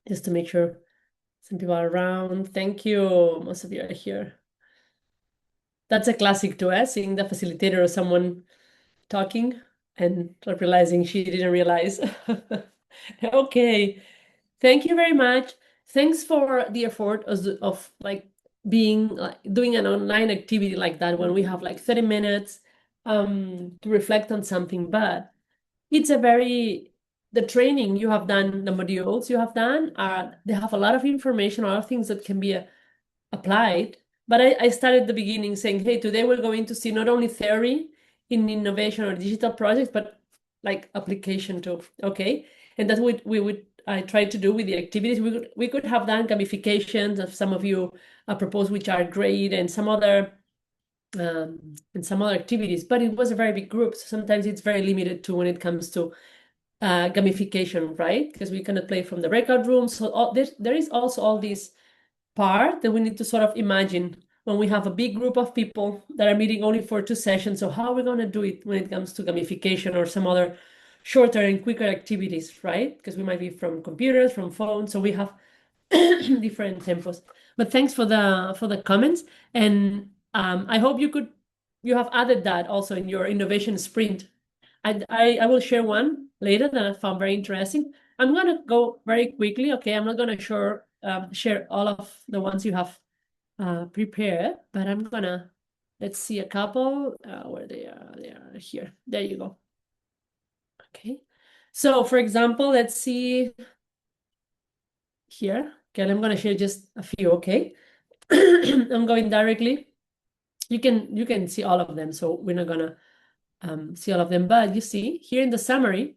Just to make sure some people are around. Thank you. Most of you are here. That's a classic to us, seeing the facilitator or someone talking and not realizing she didn't realize. Okay. Thank you very much. Thanks for the effort of like doing an online activity like that when we have like 30 minutes to reflect on something. But it's the training you have done, the modules you have done they have a lot of information, a lot of things that can be applied. But I started at the beginning saying, hey, today we're going to see not only theory in innovation or digital projects, but like application too. Okay. And that's what I tried to do with the activities. We could have done gamifications of some of you proposed, which are great, and some other activities, but it was a very big group. So sometimes it's very limited to when it comes to gamification, right? Because we cannot play from the breakout rooms. So there is also all this part that we need to sort of imagine when we have a big group of people that are meeting only for 2 sessions. So how are we going to do it when it comes to gamification or some other shorter and quicker activities, right? Because we might be from computers, from phones, so we have different tempos. But thanks for the comments, and I hope you have added that also in your innovation sprint. I will share one later that I found very interesting. I'm gonna go very quickly. Okay, I'm not gonna share all of the ones you have prepared, but let's see a couple where they are. They are here. There you go. Okay. So for example, let's see here. Okay, I'm gonna share just a few. Okay. I'm going directly. You can see all of them, so we're not gonna see all of them, but you see here in the summary,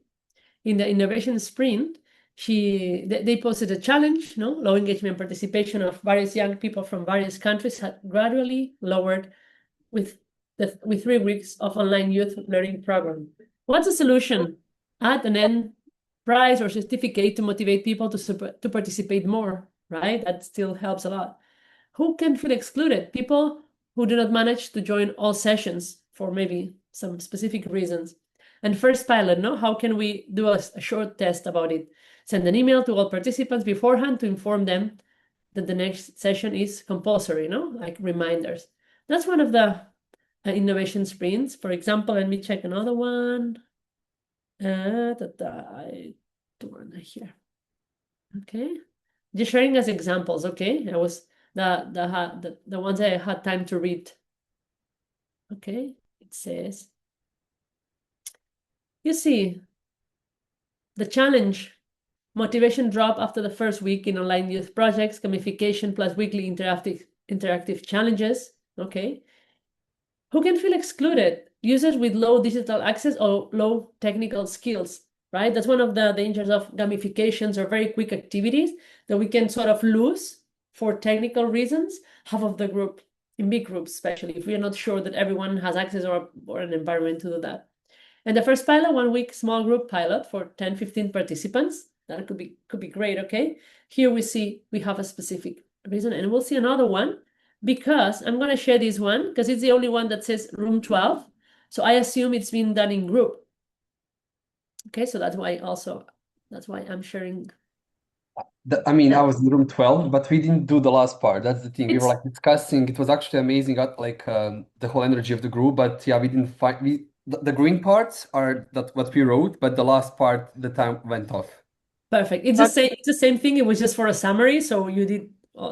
in the innovation sprint, they posted a challenge, no? Low engagement participation of various young people from various countries had gradually lowered with 3 weeks of online youth learning program. What's the solution? Add an end prize or certificate to motivate people to participate more, right? That still helps a lot. Who can feel excluded? People who do not manage to join all sessions for maybe some specific reasons. And first pilot, no? How can we do a short test about it? Send an email to all participants beforehand to inform them that the next session is compulsory, no? Like reminders. That's one of the innovation sprints. For example, let me check another one. The one here. Okay. Just sharing as examples, okay? I was the ones I had time to read. Okay, it says, you see, the challenge, motivation drop after the first week in online youth projects, gamification plus weekly interactive challenges. Okay. Who can feel excluded? Users with low digital access or low technical skills, right? That's one of the dangers of gamifications or very quick activities that we can sort of lose for technical reasons, half of the group, in big groups, especially if we are not sure that everyone has access or an environment to do that. And the first pilot, 1 week small group pilot for 10, 15 participants. That could be great, okay? Here we have a specific reason, and we'll see another one because I'm going to share this one because it's the only one that says room 12. So I assume it's been done in group. Okay, so that's why I'm sharing. I mean, I was in room 12, but we didn't do the last part. That's the thing. We were like discussing. It was actually amazing, like the whole energy of the group. But yeah, we didn't find the green parts are what we wrote, but the last part, the time went off. Perfect. It's the same thing. It was just for a summary, so you did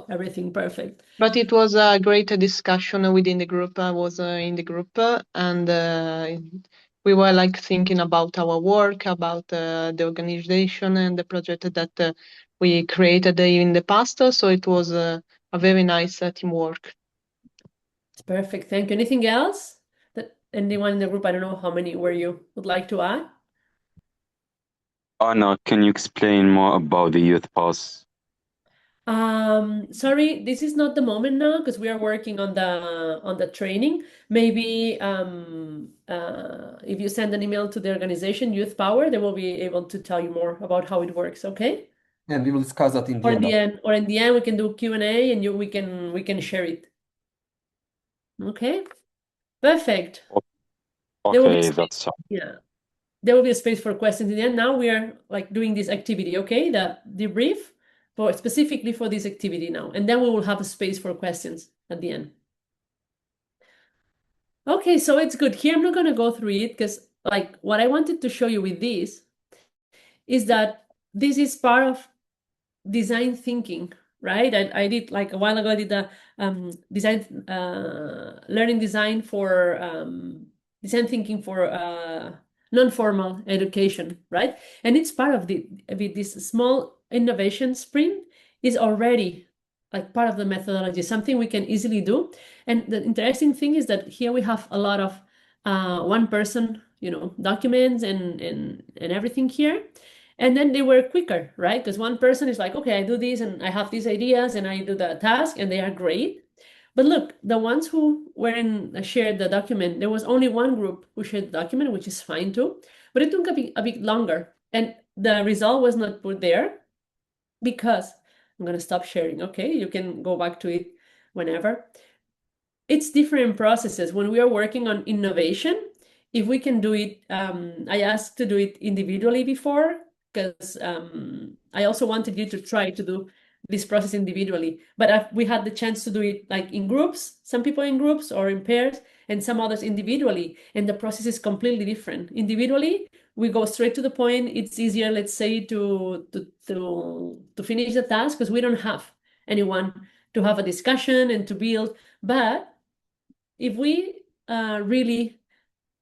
everything perfect. But it was a great discussion within the group. I was in the group, and we were like thinking about our work, about the organization and the project that we created in the past. So it was a very nice teamwork. It's perfect. Thank you. Anything else that anyone in the group, I don't know how many were you would like to add? Anna, can you explain more about the youth pass? Sorry, this is not the moment now because we are working on the training. Maybe if you send an email to the organization Youth Power, they will be able to tell you more about how it works, okay? And we will discuss that in the end. Or in the end we can do Q&A and we can share it. Okay? Perfect. Okay, that's yeah. there will be a space for questions in the end. Now we are like doing this activity, okay? The debrief for specifically for this activity now, and then we will have a space for questions at the end. Okay, so it's good. Here I'm not going to go through it because like what I wanted to show you with this is that this is part of design thinking, right? I did like a while ago, I did a design learning design for design thinking for non-formal education, right? And it's part of with this small innovation sprint is already like part of the methodology, something we can easily do. And the interesting thing is that here we have a lot of one person, documents and everything here. And then they were quicker, right? Because one person is like, okay, I do this and I have these ideas and I do the task and they are great. But look, the ones who shared the document, there was only one group who shared the document, which is fine too. But it took a bit longer. And the result was not put there because I'm going to stop sharing. Okay, you can go back to it whenever. It's different processes. When we are working on innovation, if we can do it, I asked to do it individually before, because I also wanted you to try to do this process individually. But we had the chance to do it like in groups, some people in groups or in pairs, and some others individually. And the process is completely different. Individually, we go straight to the point. It's easier, let's say, to finish the task because we don't have anyone to have a discussion and to build. But if we really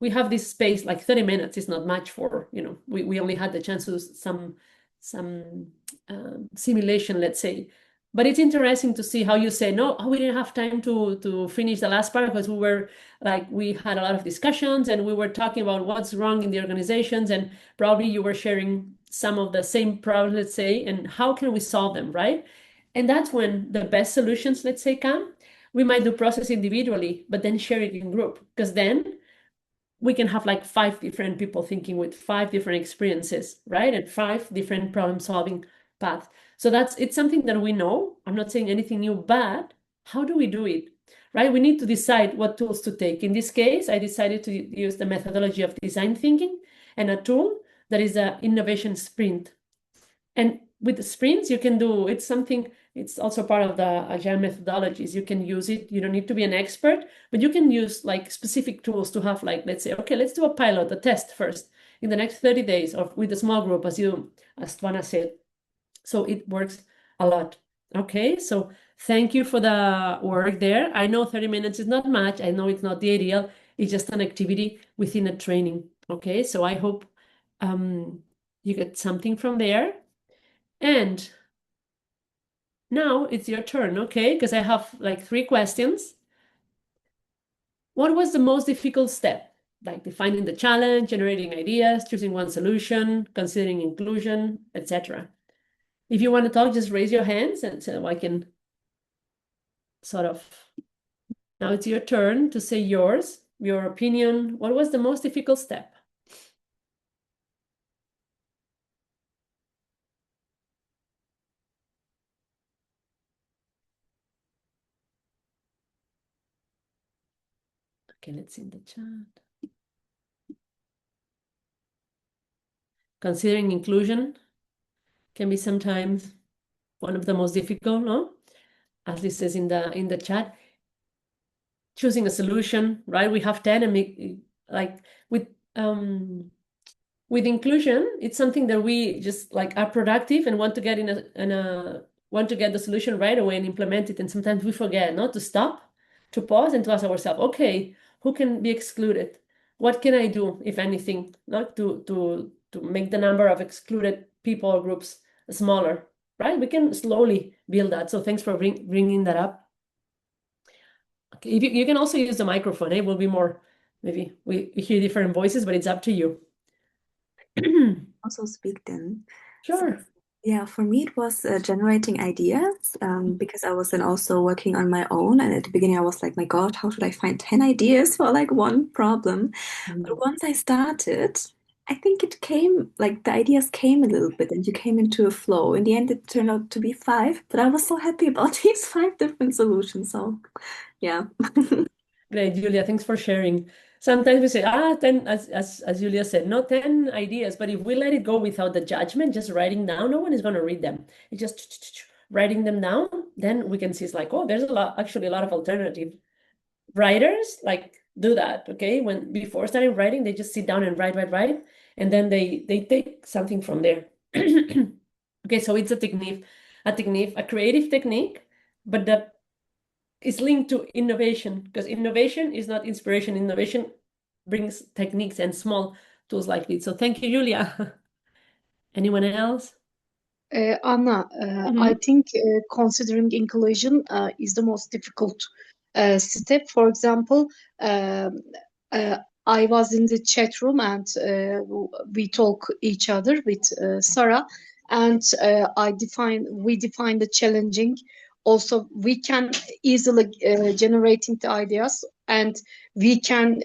we have this space, like 30 minutes is not much for, we only had the chance to do some simulation, let's say. But it's interesting to see how you say, no, we didn't have time to finish the last part because we had a lot of discussions and we were talking about what's wrong in the organizations, and probably you were sharing some of the same problems, let's say, and how can we solve them, right? And that's when the best solutions, let's say, come. We might do process individually, but then share it in group, because then we can have like 5 different people thinking with 5 different experiences, right? And 5 different problem-solving paths. So it's something that we know. I'm not saying anything new, but how do we do it, right? We need to decide what tools to take. In this case, I decided to use the methodology of design thinking and a tool that is an innovation sprint. And with the sprints, you can do, it's also part of the agile methodologies. You can use it. You don't need to be an expert, but you can use like specific tools to have like, let's say, okay, let's do a pilot, a test first in the next 30 days or with a small group, as Tuana said. So it works a lot. Okay, so thank you for the work there. I know 30 minutes is not much. I know it's not the ideal. It's just an activity within a training. Okay, so I hope you get something from there. And now it's your turn, okay? Because I have like 3 questions. What was the most difficult step? Like defining the challenge, generating ideas, choosing one solution, considering inclusion, etc. If you want to talk, just raise your hands and so I can sort of. Now it's your turn to say your opinion. What was the most difficult step? Okay, let's see in the chat. Considering inclusion can be sometimes one of the most difficult, no? As this says in the chat. Choosing a solution, right? We have 10 and like with inclusion, it's something that we just like are productive and want to get want to get the solution right away and implement it. And sometimes we forget not to stop, to pause and to ask ourselves, okay, who can be excluded? What can I do, if anything, not to make the number of excluded people or groups smaller, right? We can slowly build that. So thanks for bringing that up. Okay, you can also use the microphone. It will be more, maybe we hear different voices, but it's up to you. Also speak then. Sure. So, yeah, for me it was generating ideas because I was then also working on my own, and at the beginning I was like, my God, how should I find 10 ideas for like one problem? But once I started, I think it came, like the ideas came a little bit and you came into a flow. In the end it turned out to be 5, but I was so happy about these 5 different solutions. So yeah. Great, Julia, thanks for sharing. sometimes we say, 10, as Julia said, no, 10 ideas. But if we let it go without the judgment, just writing down, no one is going to read them. It's just writing them down, then we can see it's like, oh, there's actually a lot of alternative. Writers like do that, okay? When before starting writing, they just sit down and write, and then they take something from there. Okay, so it's a creative technique, but that is linked to innovation, because innovation is not inspiration. Innovation brings techniques and small tools like this. So thank you, Julia. Anyone else? Anna, I think considering inclusion is the most difficult step. For example, I was in the chat room and we talk each other with Sarah, and we define the challenging. Also, we can easily generating the ideas, and we can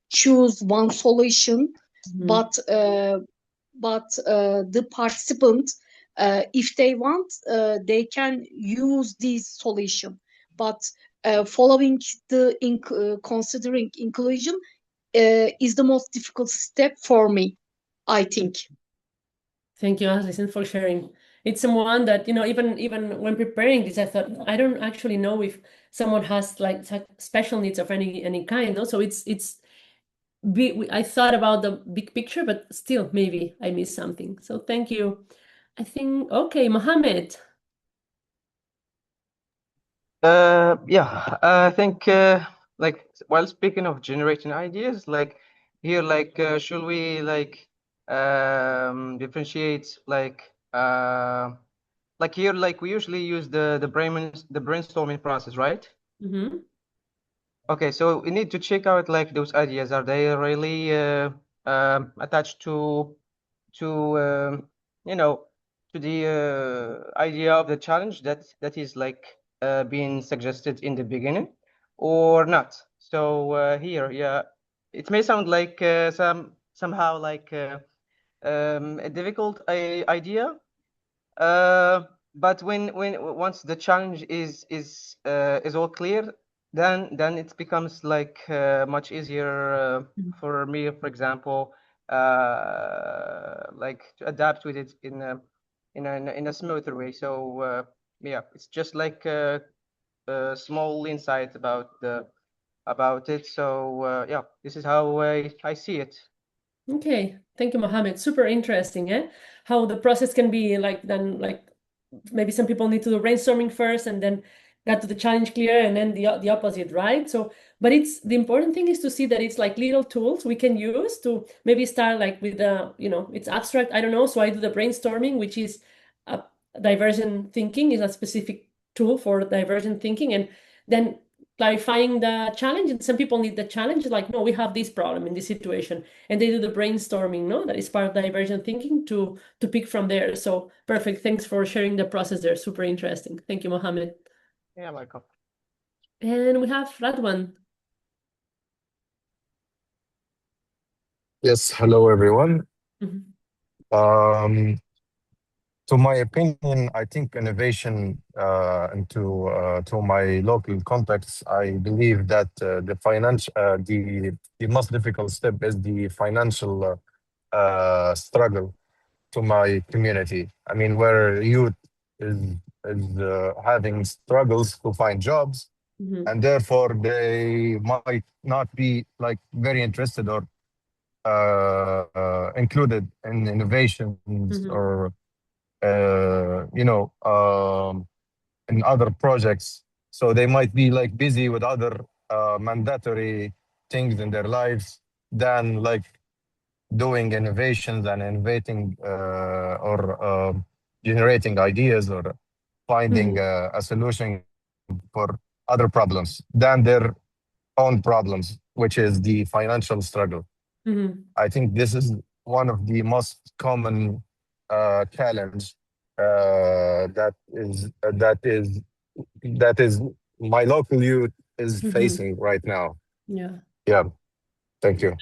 choose one solution, but the participant, if they want, they can use this solution. But following considering inclusion is the most difficult step for me, I think. Thank you, Alison, for sharing. It's someone that, even when preparing this, I thought, I don't actually know if someone has like special needs of any kind. No? So I thought about the big picture, but still, maybe I missed something. So thank you. I think, okay, Mohammed. Yeah, I think like while speaking of generating ideas, like here, should we differentiate here, we usually use the brainstorming process, right? Mm-hmm. Okay, so we need to check out those ideas. Are they really attached to to the idea of the challenge that is being suggested in the beginning, or not? So here, yeah, it may sound like somehow a difficult idea, but when once the challenge is all clear, then it becomes much easier for me, for example, to adapt with it in a smoother way. So yeah, it's just a small insight about it. So yeah, this is how I see it. Okay, thank you, Mohammed. Super interesting, how the process can be maybe some people need to do brainstorming first and then got to the challenge clear, and then the opposite, right? So, but the important thing is to see that it's like little tools we can use to maybe start with it's abstract, I don't know. So I do the brainstorming, which is divergent thinking is a specific tool for divergent thinking, and then clarifying the challenge. And some people need the challenge, like, no, we have this problem in this situation, and they do the brainstorming, no, that is part of divergent thinking to pick from there. So perfect. Thanks for sharing the process there. Super interesting. Thank you, Mohammed. Yeah, welcome. And we have Radwan. Yes, hello everyone. To my opinion, I think innovation to my local context, I believe that the most difficult step is the financial struggle to my community. I mean, where youth is having struggles to find jobs, and therefore they might not be very interested or included in innovations or in other projects. So they might be busy with other mandatory things in their lives than doing innovations and innovating or generating ideas or finding a solution for other problems than their own problems, which is the financial struggle. I think this is one of the most common challenge that is my local youth is facing right now. Yeah. Thank you.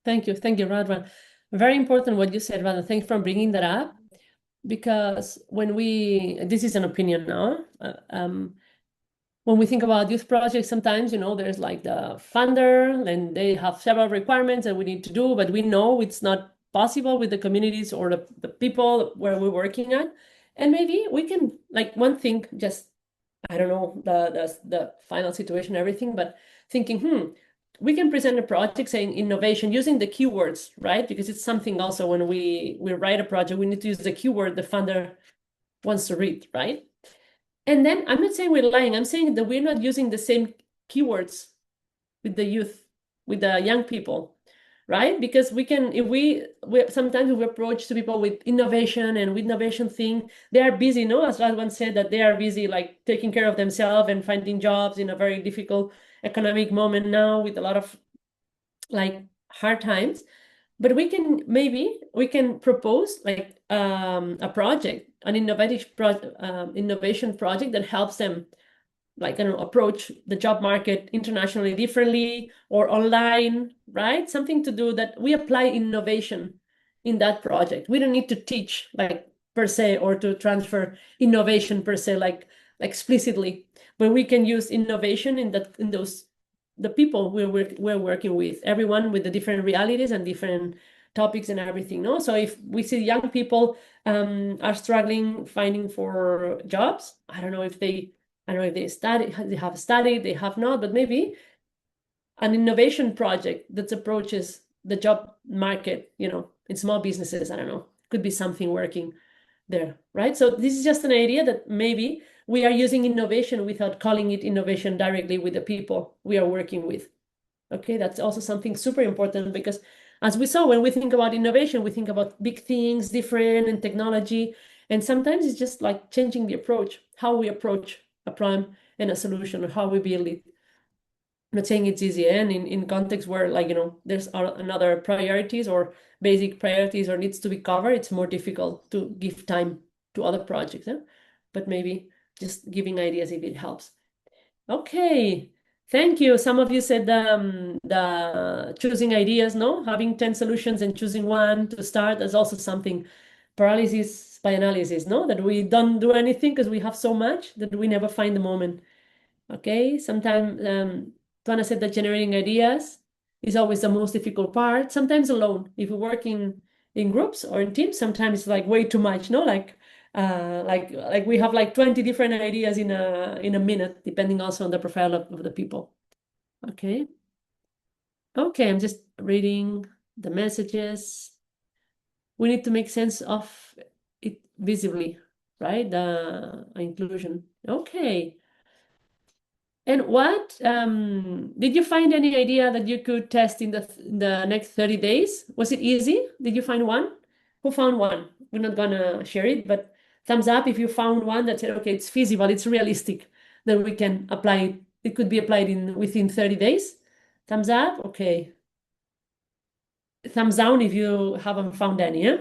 Thank you, Radwan. Very important what you said, Radwan. Thanks for bringing that up, because this is an opinion now, when we think about youth projects, sometimes, there's like the funder, and they have several requirements that we need to do, but we know it's not possible with the communities or the people where we're working at. And maybe we can, like, one thing, just, I don't know, the final situation, everything, but thinking, we can present a project saying innovation using the keywords, right? Because it's something also when we write a project, we need to use the keyword the funder wants to read, right? And then I'm not saying we're lying. I'm saying that we're not using the same keywords with the youth, with the young people, right? Because we can, if we sometimes we approach to people with innovation and with innovation thing, they are busy, no? As Radwan said, that they are busy like taking care of themselves and finding jobs in a very difficult economic moment now with a lot of like hard times. But maybe we can propose like a project, an innovation project that helps them, like, I don't know, approach the job market internationally differently or online, right? Something to do that we apply innovation in that project. We don't need to teach like per se or to transfer innovation per se, like explicitly, but we can use innovation in those the people we're working with, everyone with the different realities and different topics and everything, no? So if we see young people are struggling finding for jobs, I don't know if they have studied, they have not, but maybe an innovation project that approaches the job market, in small businesses, I don't know, could be something working there, right? So this is just an idea that maybe we are using innovation without calling it innovation directly with the people we are working with. Okay, that's also something super important, because as we saw, when we think about innovation, we think about big things, different and technology. And sometimes it's just like changing the approach, how we approach a problem and a solution, or how we build it. I'm not saying it's easy, and in context where, like, there's another priorities or basic priorities or needs to be covered, it's more difficult to give time to other projects. But maybe just giving ideas if it helps. Okay, thank you. Some of you said the choosing ideas, no? Having 10 solutions and choosing one to start is also something. Paralysis by analysis, no? That we don't do anything because we have so much that we never find the moment. Okay, sometimes Tuana said that generating ideas is always the most difficult part, sometimes alone. If we work in groups or in teams, sometimes it's like way too much, no? Like we have like 20 different ideas in a minute, depending also on the profile of the people. Okay. Okay, I'm just reading the messages. We need to make sense of it visibly, right? The inclusion. Okay. And what did you find any idea that you could test in the next 30 days? Was it easy? Did you find one? Who found one? We're not gonna share it, but thumbs up if you found one that said, okay, it's feasible, it's realistic, then we can apply it. It could be applied within 30 days. Thumbs up, okay. Thumbs down if you haven't found any, yeah?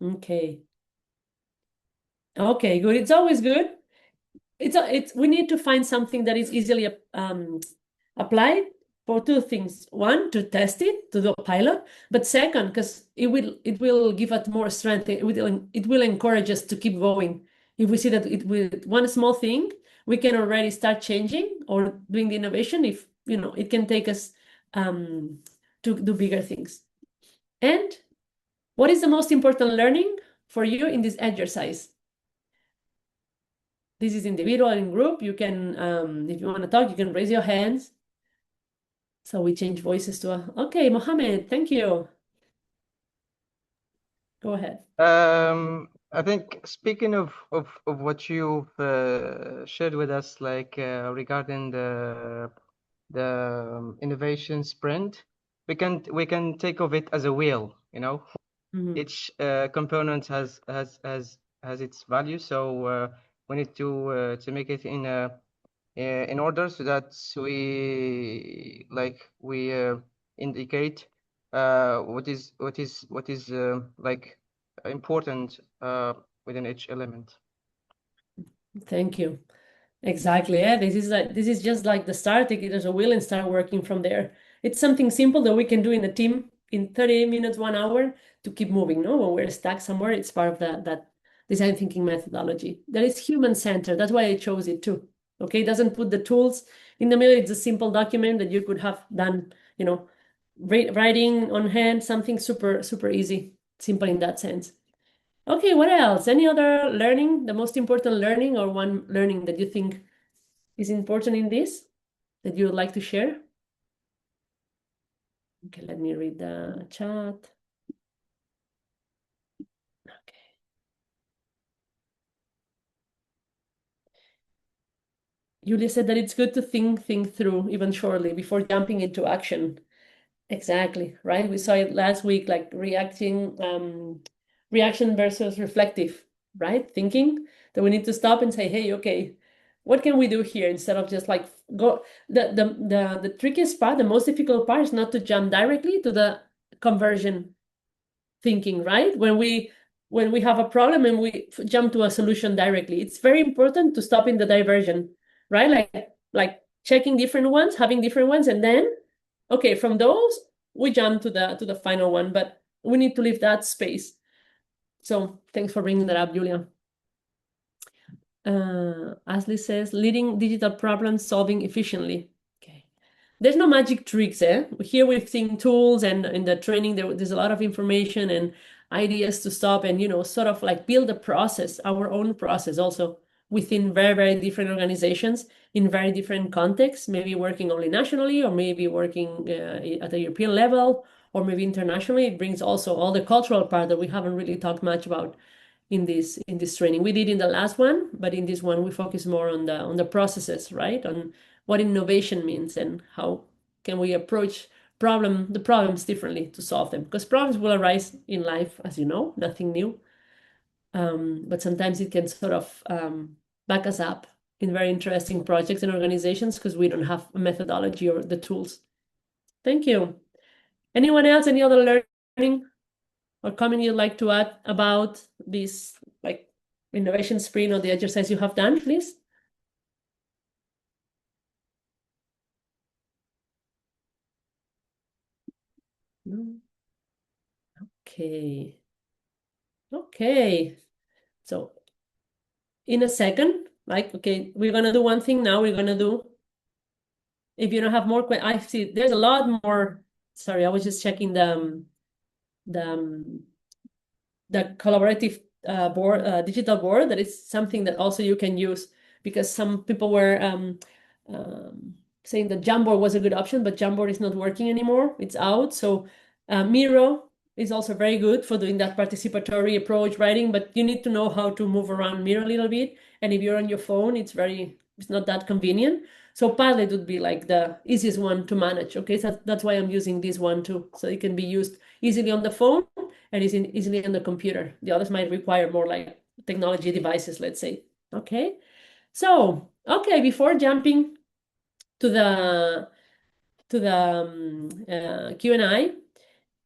Okay. Okay, good. It's always good. We need to find something that is easily applied for two things. One, to test it, to do a pilot, but second, because it will give us more strength. It will encourage us to keep going. If we see that with one small thing, we can already start changing or doing the innovation. If it can take us to do bigger things. And what is the most important learning for you in this exercise? This is individual and group. You can, if you want to talk, you can raise your hands. So we change voices to okay, Mohammed, thank you. Go ahead. I think speaking of what you've shared with us, like regarding the innovation sprint, we can take of it as a wheel. Each component has its value, so we need to make it in order so that we indicate what is like important within each element. Thank you. Exactly. Yeah, this is just like the start. Take it as a wheel and start working from there. It's something simple that we can do in a team in 30 minutes, 1 hour to keep moving. No, when we're stuck somewhere, it's part of that design thinking methodology that is human centered. That's why I chose it too. Okay, it doesn't put the tools in the middle. It's a simple document that you could have done, writing on hand, something super, super easy, simple in that sense. Okay, what else? Any other learning, the most important learning or one learning that you think is important in this that you would like to share? Okay, let me read the chat. Okay. Julia said that it's good to think through even shortly before jumping into action. Exactly, right? We saw it last week, like reaction versus reflective, right? Thinking that we need to stop and say, hey, okay, what can we do here instead of just like go. The trickiest part, the most difficult part is not to jump directly to the conversion thinking, right? When we have a problem and we jump to a solution directly, it's very important to stop in the diversion, right? Like checking different ones, having different ones, and then okay, from those we jump to the final one, but we need to leave that space. So thanks for bringing that up, Julia. Ashley says, leading digital problem solving efficiently. Okay. There's no magic tricks, eh? Here we've seen tools, and in the training there's a lot of information and ideas to stop and sort of like build a process, our own process also within very, very different organizations in very different contexts, maybe working only nationally or maybe working at a European level or maybe internationally. It brings also all the cultural part that we haven't really talked much about in this training. We did in the last one, but in this one we focus more on the processes, right? On what innovation means and how can we approach the problems differently to solve them, because problems will arise in life, as you know, nothing new. But sometimes it can sort of back us up in very interesting projects and organizations because we don't have a methodology or the tools. Thank you. Anyone else, any other learning or comment you'd like to add about this like innovation sprint or the exercise you have done, please? No. Okay. Okay. So in a second, okay, we're gonna do one thing now. We're gonna do, if you don't have more questions, I see there's a lot more. Sorry, I was just checking the collaborative board, digital board. That is something that also you can use, because some people were saying that Jamboard was a good option, but Jamboard is not working anymore. It's out. So Miro is also very good for doing that participatory approach writing, but you need to know how to move around Miro a little bit. And if you're on your phone, it's not that convenient. So Padlet would be like the easiest one to manage. Okay, so that's why I'm using this one too. So it can be used easily on the phone and is easily on the computer. The others might require more like technology devices, let's say. Okay, so okay, before jumping to the Q&A,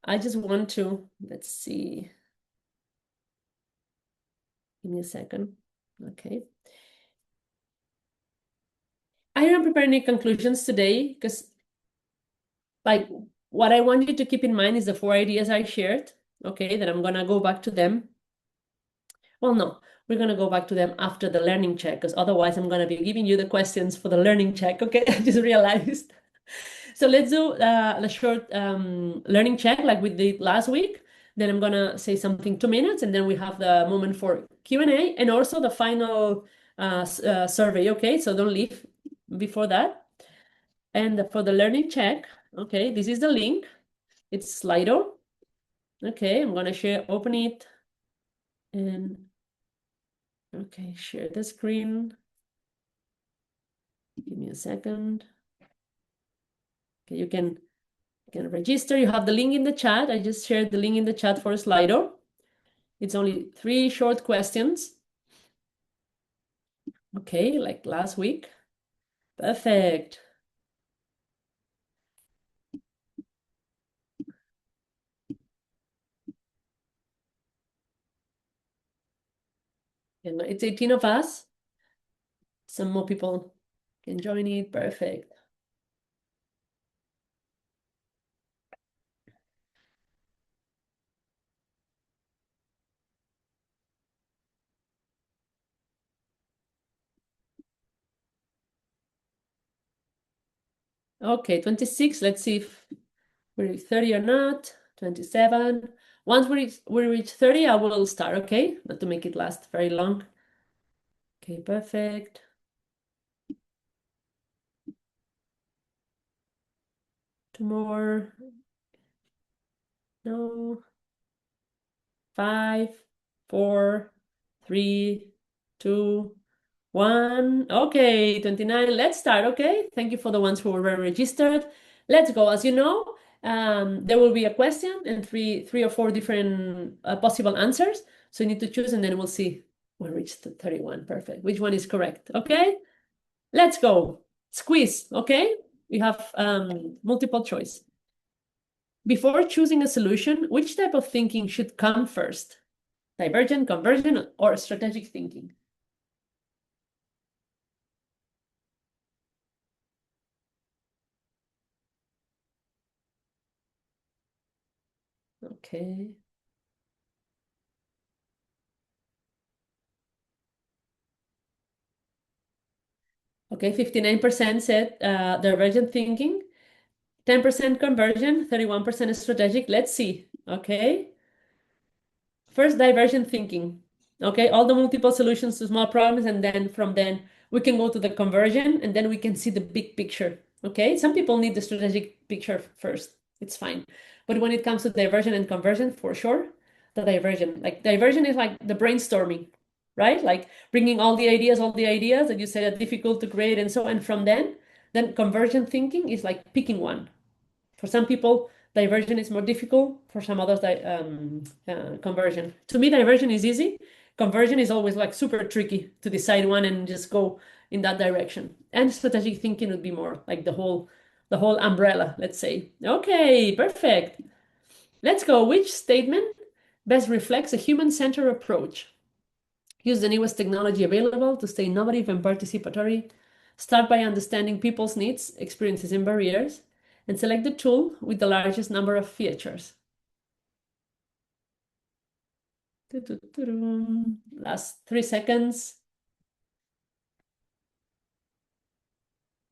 I just want to, let's see. Give me a second. Okay. I didn't prepare any conclusions today because like what I want you to keep in mind is the 4 ideas I shared. Okay, that I'm gonna go back to them. Well, no, we're gonna go back to them after the learning check, because otherwise I'm gonna be giving you the questions for the learning check. Okay, I just realized. So let's do the short learning check like we did last week. Then I'm gonna say something 2 minutes, and then we have the moment for Q&A and also the final survey. Okay, so don't leave before that. And for the learning check, okay, this is the link. It's Slido. Okay, I'm gonna open it, and okay, share the screen. Give me a second. Okay, you can register. You have the link in the chat. I just shared the link in the chat for Slido. It's only 3 short questions. Okay, like last week. Perfect. And it's 18 of us. Some more people can join it. Perfect. Okay, 26. Let's see if we reach 30 or not. 27. Once we reach 30, I will start, okay? Not to make it last very long. Okay, perfect. Two more. No. 5, 4, 3, 2, 1. Okay, 29. Let's start, okay? Thank you for the ones who were registered. Let's go. As you know, there will be a question and three or four different possible answers. So you need to choose and then we'll see. We'll reach 31. Perfect. Which one is correct? Okay, let's go. Squeeze, okay? We have multiple choice. Before choosing a solution, which type of thinking should come first? Divergent, convergent, or strategic thinking? Okay. Okay, 59% said divergent thinking, 10% conversion, 31% strategic. Let's see. Okay. First, divergent thinking. Okay, all the multiple solutions to small problems, and then from then we can go to the conversion, and then we can see the big picture. Okay, some people need the strategic picture first. It's fine. But when it comes to diversion and conversion, for sure, the diversion. Like diversion is like the brainstorming, right? Like bringing all the ideas that you said are difficult to create, and so and from then conversion thinking is like picking one. For some people, diversion is more difficult. For some others, conversion. To me, diversion is easy. Conversion is always like super tricky to decide one and just go in that direction. And strategic thinking would be more like the whole umbrella, let's say. Okay, perfect. Let's go. Which statement best reflects a human-centered approach? Use the newest technology available to stay innovative and participatory. Start by understanding people's needs, experiences, and barriers, and select the tool with the largest number of features. Last 3 seconds.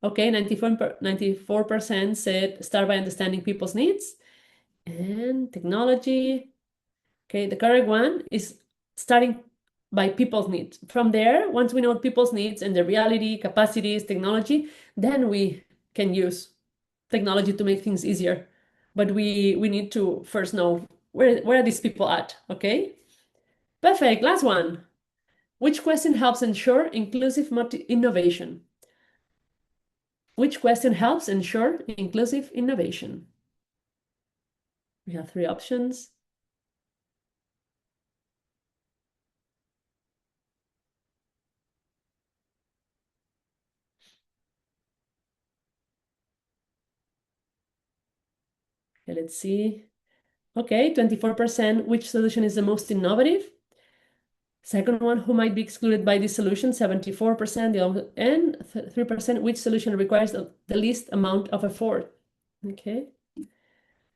Okay, 94% said start by understanding people's needs and technology. Okay, the correct one is starting by people's needs. From there, once we know people's needs and their reality, capacities, technology, then we can use technology to make things easier. But we need to first know where are these people at, okay? Perfect, last one. Which question helps ensure inclusive innovation? Which question helps ensure inclusive innovation? We have 3 options. Okay, let's see. Okay, 24%, which solution is the most innovative? Second one, who might be excluded by this solution? 74%, and 3%, which solution requires the least amount of effort? Okay.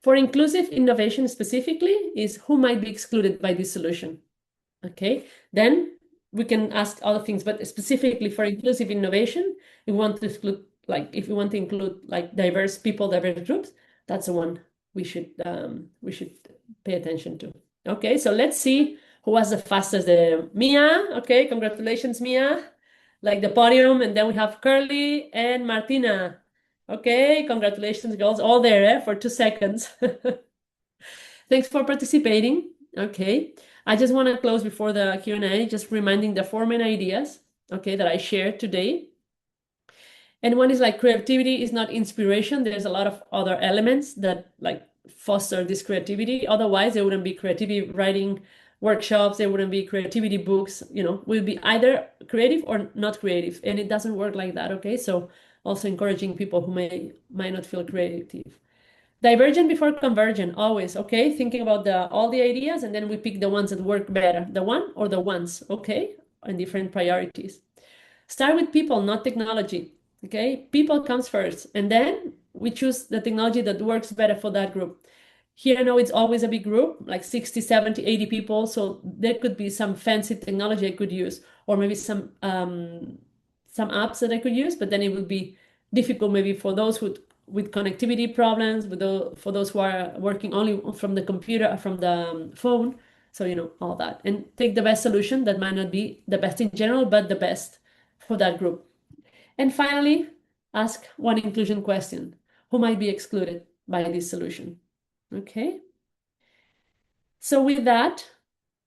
For inclusive innovation specifically is who might be excluded by this solution. Okay, then we can ask other things, but specifically for inclusive innovation, we want to exclude, like, if we want to include like diverse people, diverse groups, that's the one we should pay attention to. Okay, so let's see who was the fastest. Mia. Okay, congratulations, Mia. Like the podium, and then we have Curly and Martina. Okay, congratulations, girls, all there for 2 seconds. Thanks for participating. Okay, I just want to close before the Q&A, just reminding the 4 main ideas, okay, that I shared today. And one is like creativity is not inspiration. There's a lot of other elements that like foster this creativity. Otherwise, there wouldn't be creativity writing workshops. There wouldn't be creativity books. We'll be either creative or not creative, and it doesn't work like that. Okay, so also encouraging people who might not feel creative. Divergent before convergent, always, okay? Thinking about all the ideas, and then we pick the ones that work better, the one or the ones, okay? And different priorities. Start with people, not technology, okay? People comes first, and then we choose the technology that works better for that group. Here, I know it's always a big group, like 60, 70, 80 people, so there could be some fancy technology I could use, or maybe some apps that I could use, but then it would be difficult maybe for those who with connectivity problems, for those who are working only from the computer, from the phone. So, all that. And take the best solution that might not be the best in general, but the best for that group. And finally, ask one inclusion question. Who might be excluded by this solution? Okay. So with that,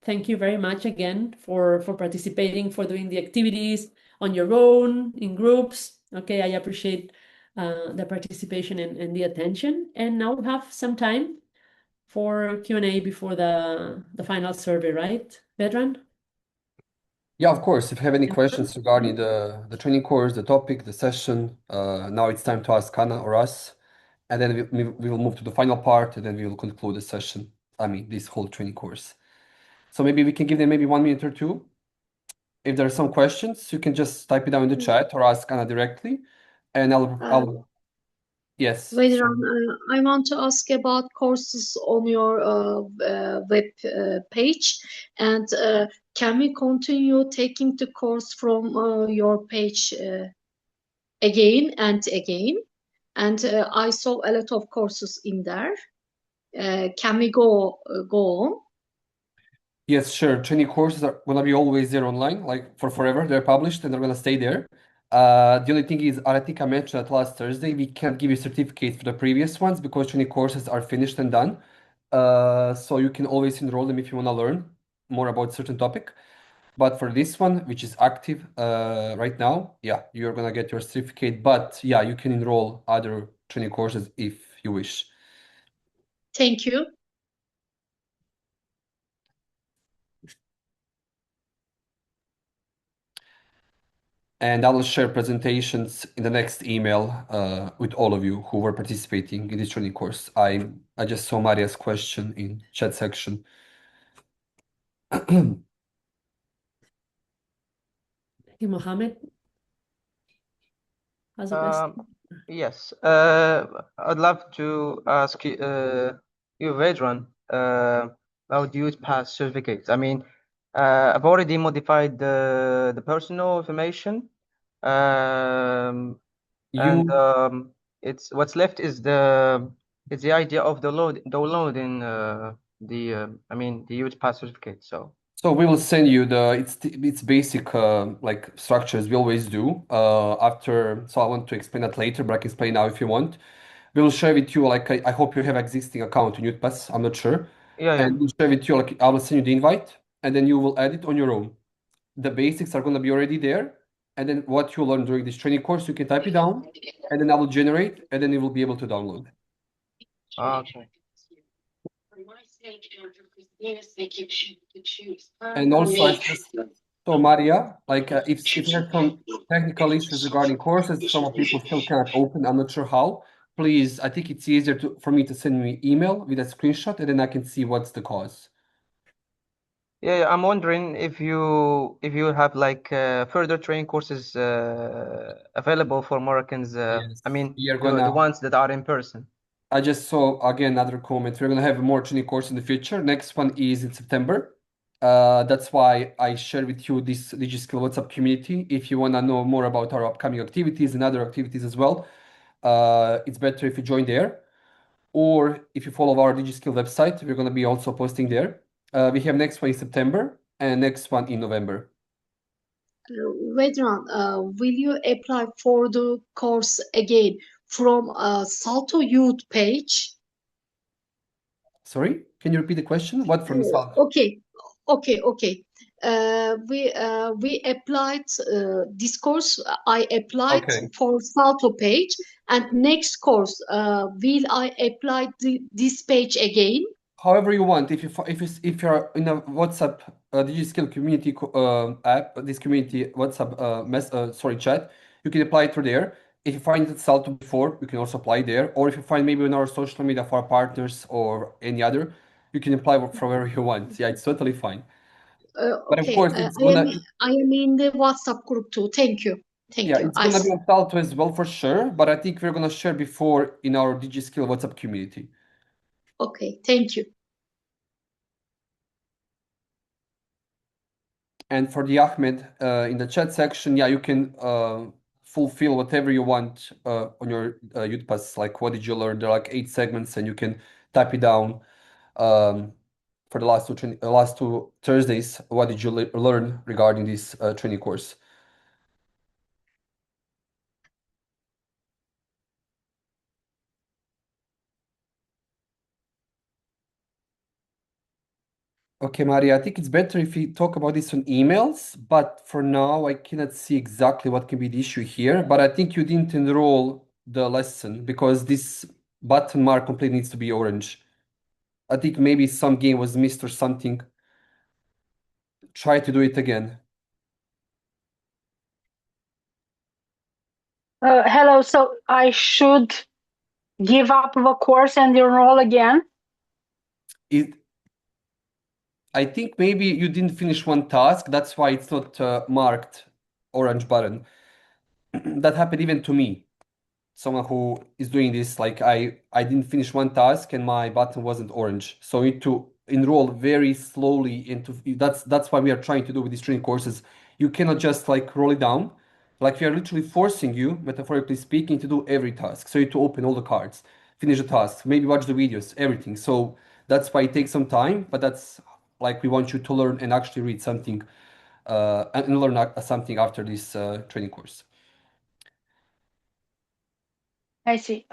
thank you very much again for participating, for doing the activities on your own, in groups. Okay, I appreciate the participation and the attention. And now we have some time for Q&A before the final survey, right, Vedran? Yeah, of course. If you have any questions regarding the training course, the topic, the session, now it's time to ask Anna or us. And then we will move to the final part, and then we will conclude the session. I mean, this whole training course. So maybe we can give them maybe 1 minute or two. If there are some questions, you can just type it down in the chat or ask Anna directly, and I'll yes. Vedran, I want to ask about courses on your web page, and can we continue taking the course from your page again and again? And I saw a lot of courses in there. Can we go on? Yes, sure. Training courses are gonna be always there online, like for forever. They're published and they're gonna stay there. The only thing is, I think I mentioned that last Thursday, we can't give you certificates for the previous ones because training courses are finished and done. So you can always enroll them if you want to learn more about certain topic. But for this one, which is active right now, yeah, you're gonna get your certificate. But yeah, you can enroll other training courses if you wish. Thank you. And I will share presentations in the next email with all of you who were participating in this training course. I just saw Maria's question in chat section. Thank you, Mohammed. Has a question? Yes, I'd love to ask you, Vedran, about youth pass certificates. I mean, I've already modified the personal information, and it's what's left is the idea of downloading the youth pass certificate. So we will send you its basic like structures we always do. So I want to explain that later, but I can explain now if you want. We will share with you, like I hope you have existing account in YouthPass, I'm not sure. Yeah. And we'll share with you, like I will send you the invite, and then you will add it on your own. The basics are going to be already there, and then what you learn during this training course, you can type it down, and then I will generate, and then you will be able to download. Okay. And also, so Maria, like if you have some technical issues regarding courses, some of people still cannot open. I'm not sure how. Please, I think it's easier for me to send me email with a screenshot, and then I can see what's the cause. Yeah, I'm wondering if you have like further training courses available for Moroccans. I mean, the ones that are in person. I just saw again another comment. We're gonna have more training course in the future. Next one is in September. That's why I share with you this Digiskill WhatsApp community. If you wanna know more about our upcoming activities and other activities as well, it's better if you join there. Or if you follow our Digiskill website, we're gonna be also posting there. We have next one in September and next one in November. Vedran, will you apply for the course again from Salto Youth page? Sorry, can you repeat the question? What from the Salto? Okay. We applied this course. I applied for Salto page, and next course, will I apply this page again? However you want. If you're in a WhatsApp Digiskill community app, this community WhatsApp chat, you can apply it through there. If you find it Salto before, you can also apply there. Or if you find maybe in our social media for our partners or any other, you can apply from wherever you want. Yeah, it's totally fine. But of course, it's I am in the WhatsApp group too. Thank you. Yeah, it's gonna be on Salto as well for sure. But I think we're gonna share before in our Digiskill WhatsApp community. Okay, thank you. And for the Ahmed in the chat section, yeah, you can fulfill whatever you want on your UTPass. Like, what did you learn? There are like 8 segments, and you can type it down. For the last two Thursdays, what did you learn regarding this training course? Okay, Maria, I think it's better if we talk about this on emails, but for now, I cannot see exactly what can be the issue here. But I think you didn't enroll the lesson because this button mark complete needs to be orange. I think maybe some game was missed or something. Try to do it again. Hello, so I should give up the course and enroll again? I think maybe you didn't finish one task. That's why it's not marked orange button. That happened even to me. Someone who is doing this, like I didn't finish one task and my button wasn't orange. So you need to enroll very slowly into that's why we are trying to do with these training courses. You cannot just like roll it down. Like we are literally forcing you, metaphorically speaking, to do every task. So you need to open all the cards, finish the task, maybe watch the videos, everything. So that's why it takes some time, but that's like we want you to learn and actually read something and learn something after this training course. I see.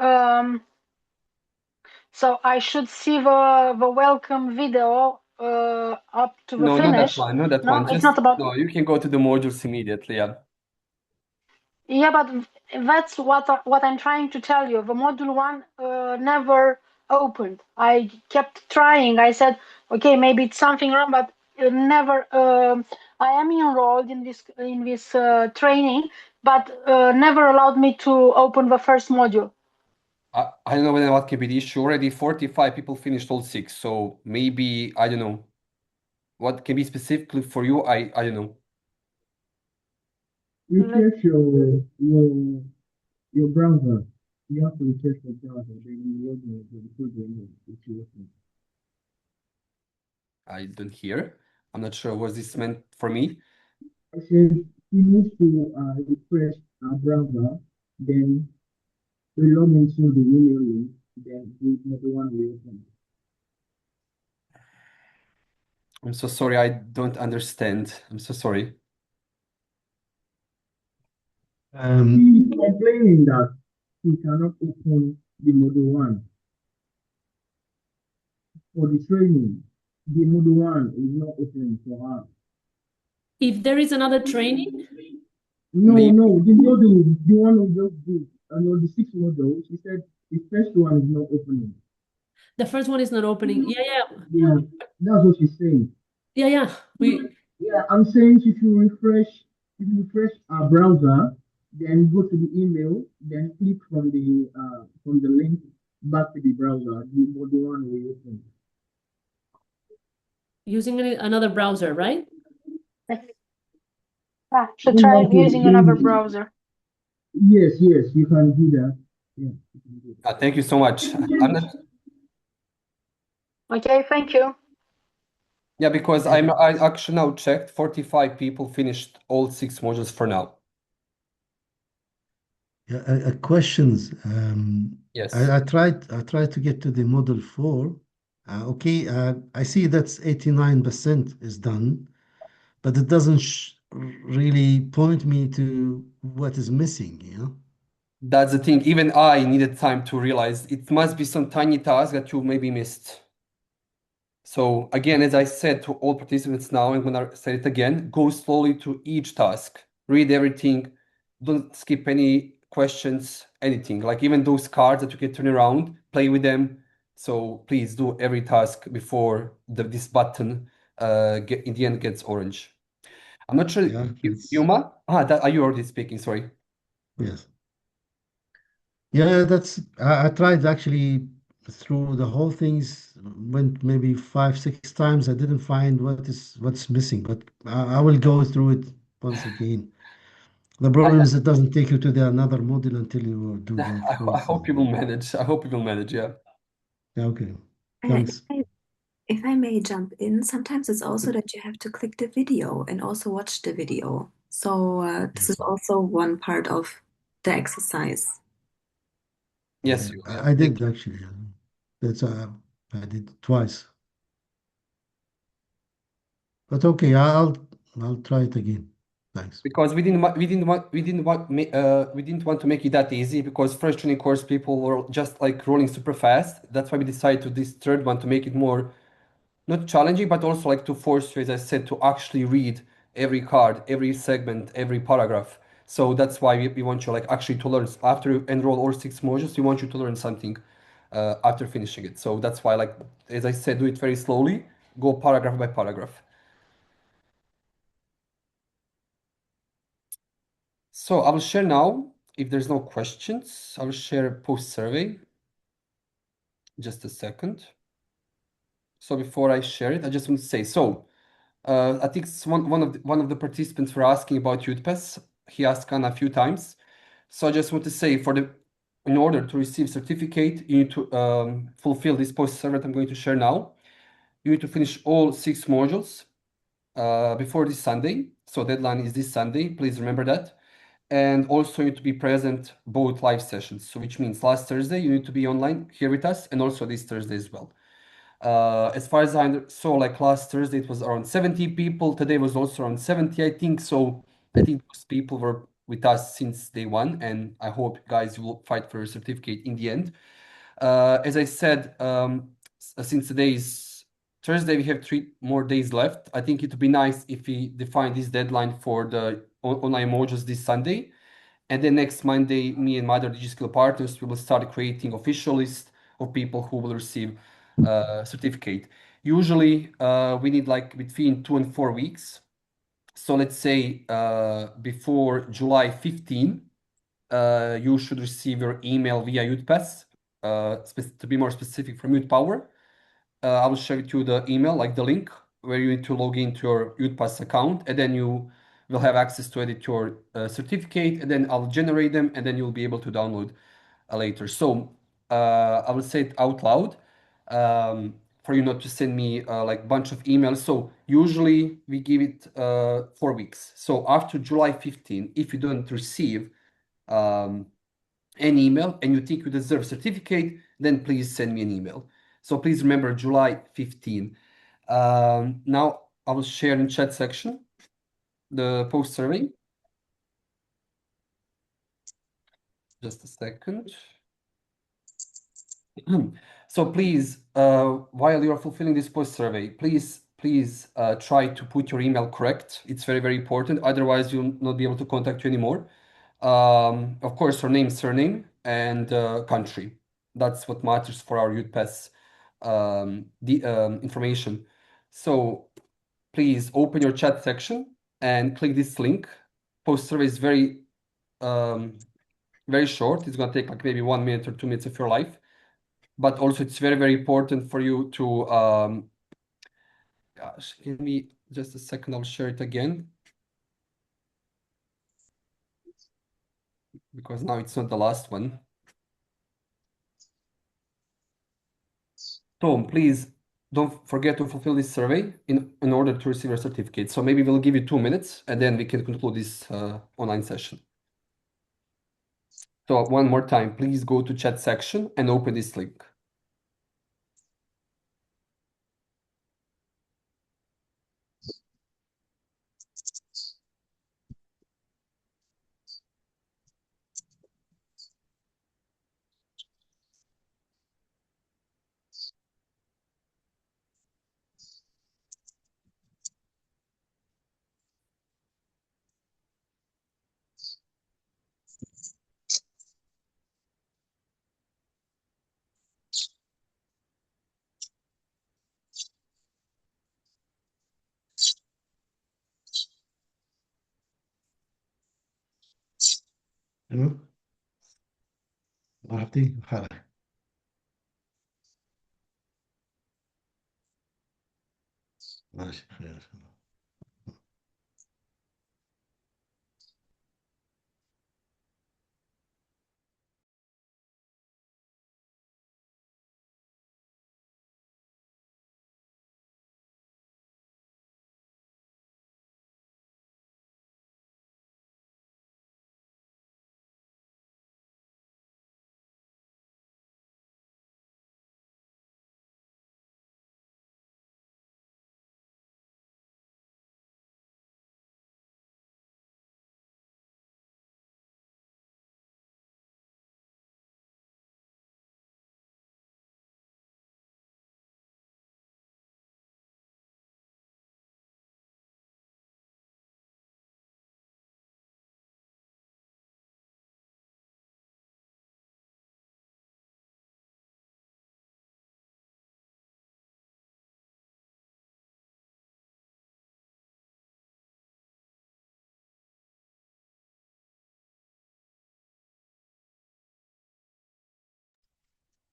So I should see the welcome video up to the No, not that finish. one. Not that No, one. it's Just not about. no. You can go to the modules immediately. Yeah. Yeah, but that's what I'm trying to tell you. The module 1 never opened. I kept trying. I said, okay, maybe it's something wrong, but it never. I am enrolled in this training, but never allowed me to open the first module. I don't know what can be the issue. Already 45 people finished all 6. So maybe I don't know what can be specifically for you. I don't know. Refresh your browser. You have to refresh your browser. Then you log in to the program if you open. I don't hear. I'm not sure what this meant for me. I said you need to refresh our browser, then we log into the email link, then the one we open. I'm so sorry. I don't understand. I'm so sorry. He's complaining that he cannot open the module 1 for the training. The module 1 is not opening for her. If there is another training? No, the module, the one we just did, the 6 modules, he said the first one is not opening. The first one is not opening. Yeah, that's what she's saying. Yeah. Yeah, I'm saying if you refresh our browser, then go to the email, then click from the link back to the browser, the one we open. Using another browser, right? Should try using another browser. Yes, you can do that. Yeah, you can do that. Thank you so much. I'm not. Okay, thank you. Yeah, because I actually now checked. 45 people finished all 6 modules for now. Yeah, questions. Yes. I tried to get to the model 4. Okay, I see that's 89% is done, but it doesn't really point me to what is missing, you know? That's the thing. Even I needed time to realize it must be some tiny task that you maybe missed. So again, as I said to all participants now, I'm gonna say it again, go slowly to each task, read everything, don't skip any questions, anything. Like even those cards that you can turn around, play with them. So please do every task before this button in the end gets orange. I'm not sure, Yuma? Are you already speaking? Sorry. Yes. Yeah, I tried actually through the whole things, went maybe 5, 6 times. I didn't find what's missing, but I will go through it once again. The problem is it doesn't take you to the another module until you do the full I hope you will manage. I hope you will manage, yeah. Yeah, okay. Thanks. If I may jump in, sometimes it's also that you have to click the video and also watch the video. So this is also one part of the exercise. Yes, Yeah, I did actually. That's I did twice. But okay, I'll try it again. Thanks. Because we didn't want to make it that easy because first training course people were just like rolling super fast. That's why we decided to this third one to make it more not challenging, but also like to force you, as I said, to actually read every card, every segment, every paragraph. So that's why we want you like actually to learn after you enroll all 6 modules. We want you to learn something after finishing it. So that's why, like as I said, do it very slowly, go paragraph by paragraph. So I will share now. If there's no questions, I will share a post survey. Just a second. So before I share it, I just want to say, so I think one of the participants were asking about Youth Pass. He asked Anna a few times. So I just want to say in order to receive certificate, you need to fulfill this post survey that I'm going to share now. You need to finish all 6 modules before this Sunday. So deadline is this Sunday. Please remember that. And also you need to be present both live sessions. So which means last Thursday you need to be online here with us, and also this Thursday as well. As far as I saw, like last Thursday it was around 70 people. Today was also around 70, I think. So I think those people were with us since day one, and I hope guys will fight for a certificate in the end. As I said, since today is Thursday, we have 3 more days left. I think it would be nice if we define this deadline for the online modules this Sunday. And then next Monday, me and my other Digiskill partners, we will start creating official list of people who will receive certificate. Usually, we need like between 2 and 4 weeks. So let's say before July 15, you should receive your email via YouthPass. To be more specific, from Youth Power. I will share with you the email, like the link, where you need to log into your YouthPass account, and then you will have access to edit your certificate, and then I'll generate them, and then you'll be able to download later. So I will say it out loud for you not to send me like bunch of emails. So usually we give it 4 weeks. So after July 15, if you don't receive an email and you think you deserve certificate, then please send me an email. So please remember July 15. Now I will share in chat section the post survey. Just a second. So please, while you are fulfilling this post survey, please try to put your email correct. It's very, very important. Otherwise, you'll not be able to contact you anymore. Of course, your name, surname, and country. That's what matters for our Youth Pass information. So please open your chat section and click this link. Post survey is very, very short. It's going to take like maybe 1 minute or 2 minutes of your life. But also it's very, very important for you to, gosh, give me just a second, I'll share it again. Because now it's not the last one. Tom, please don't forget to fulfill this survey in order to receive your certificate. So maybe we'll give you 2 minutes and then we can conclude this online session. So one more time, please go to chat section and open this link. Hello? عرفتي حالك ماشي خير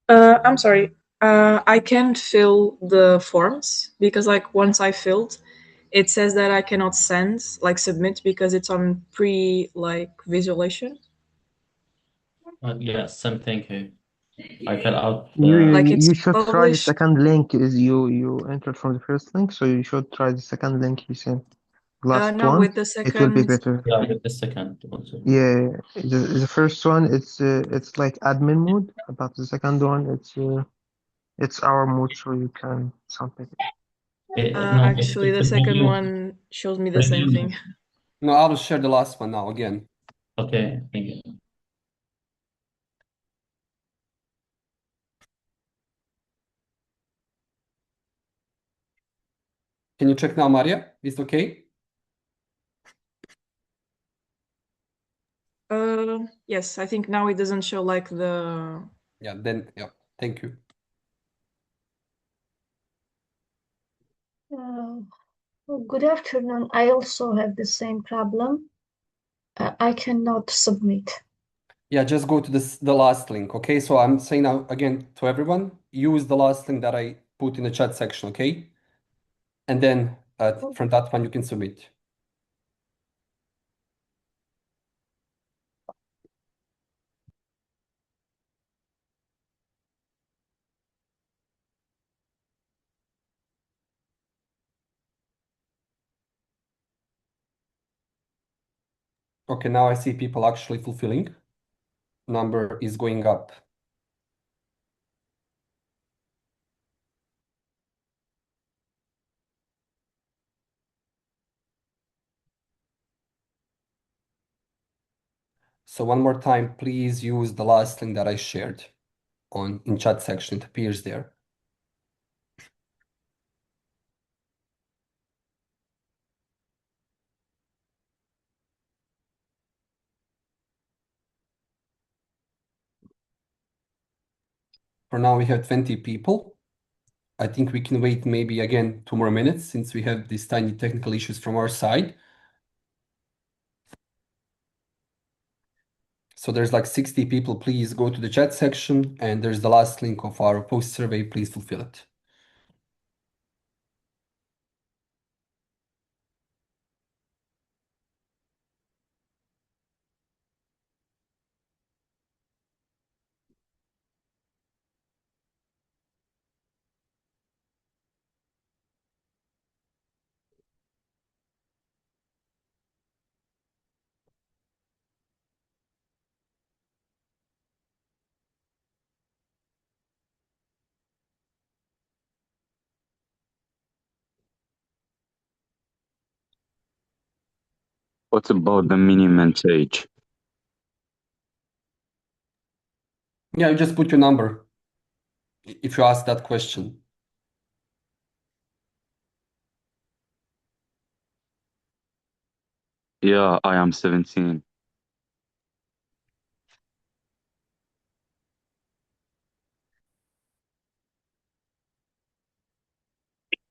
I'm sorry. I can't fill the forms because, like, once I filled, it says that I cannot send, like, submit because it's on visualization. Yeah, same thing here. I fill out You Like, it's you should try the published. second link. Is you entered from the first link, so you should try the second link he sent. Last No, one, with the it will be second. better. Yeah, with the second also. Yeah, the first one it's like admin mode, but the second one it's our mode, so you can something. No, Actually, the second one shows me the same thing. No, I will share the last one now again. Okay, thank you. Can you check now, Maria? Is it okay? Yes, I think now it doesn't show like the. Yeah, then, yeah, thank you. Good afternoon. I also have the same problem. I cannot submit. Yeah, just go to the last link, okay? So I'm saying now again to everyone, use the last link that I put in the chat section, okay? And then from that one you can submit. Okay, now I see people actually fulfilling. Number is going up. So one more time, please use the last link that I shared in chat section. It appears there. For now, we have 20 people. I think we can wait maybe again 2 more minutes since we have these tiny technical issues from our side. So there's like 60 people. Please go to the chat section and there's the last link of our post survey. Please fulfill it. What about the minimum age? Yeah, you just put your number if you ask that question. Yeah, I am 17.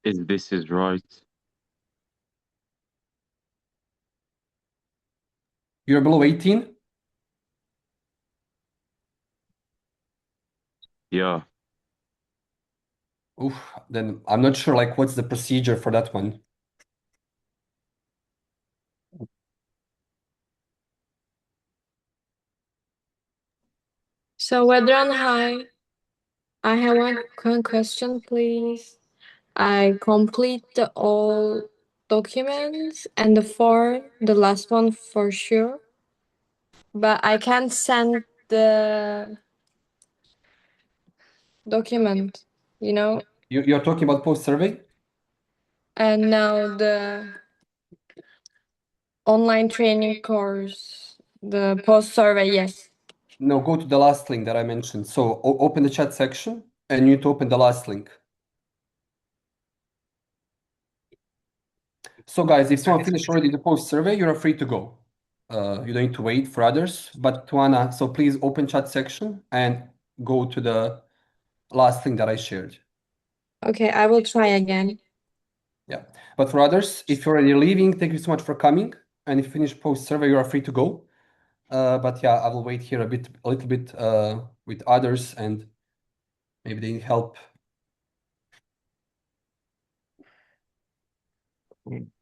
Is this is right? You're below 18? Yeah. Oof, then I'm not sure like what's the procedure for that one. So, Wedron, hi. I have one question, please. I complete the all documents and the form, the last one for sure, but I can't send the document, you know? You're talking about post survey? And now the online training course, the post survey, yes. No, go to the last link that I mentioned. So open the chat section and you need to open the last link. So guys, if someone finished already the post survey, you're free to go. You don't need to wait for others. But Tuana, so please open chat section and go to the last link that I shared. Okay, I will try again. Yeah. But for others, if you're already leaving, thank you so much for coming. And if you finish post survey, you are free to go. But yeah, I will wait here a little bit with others and Maybe they need help.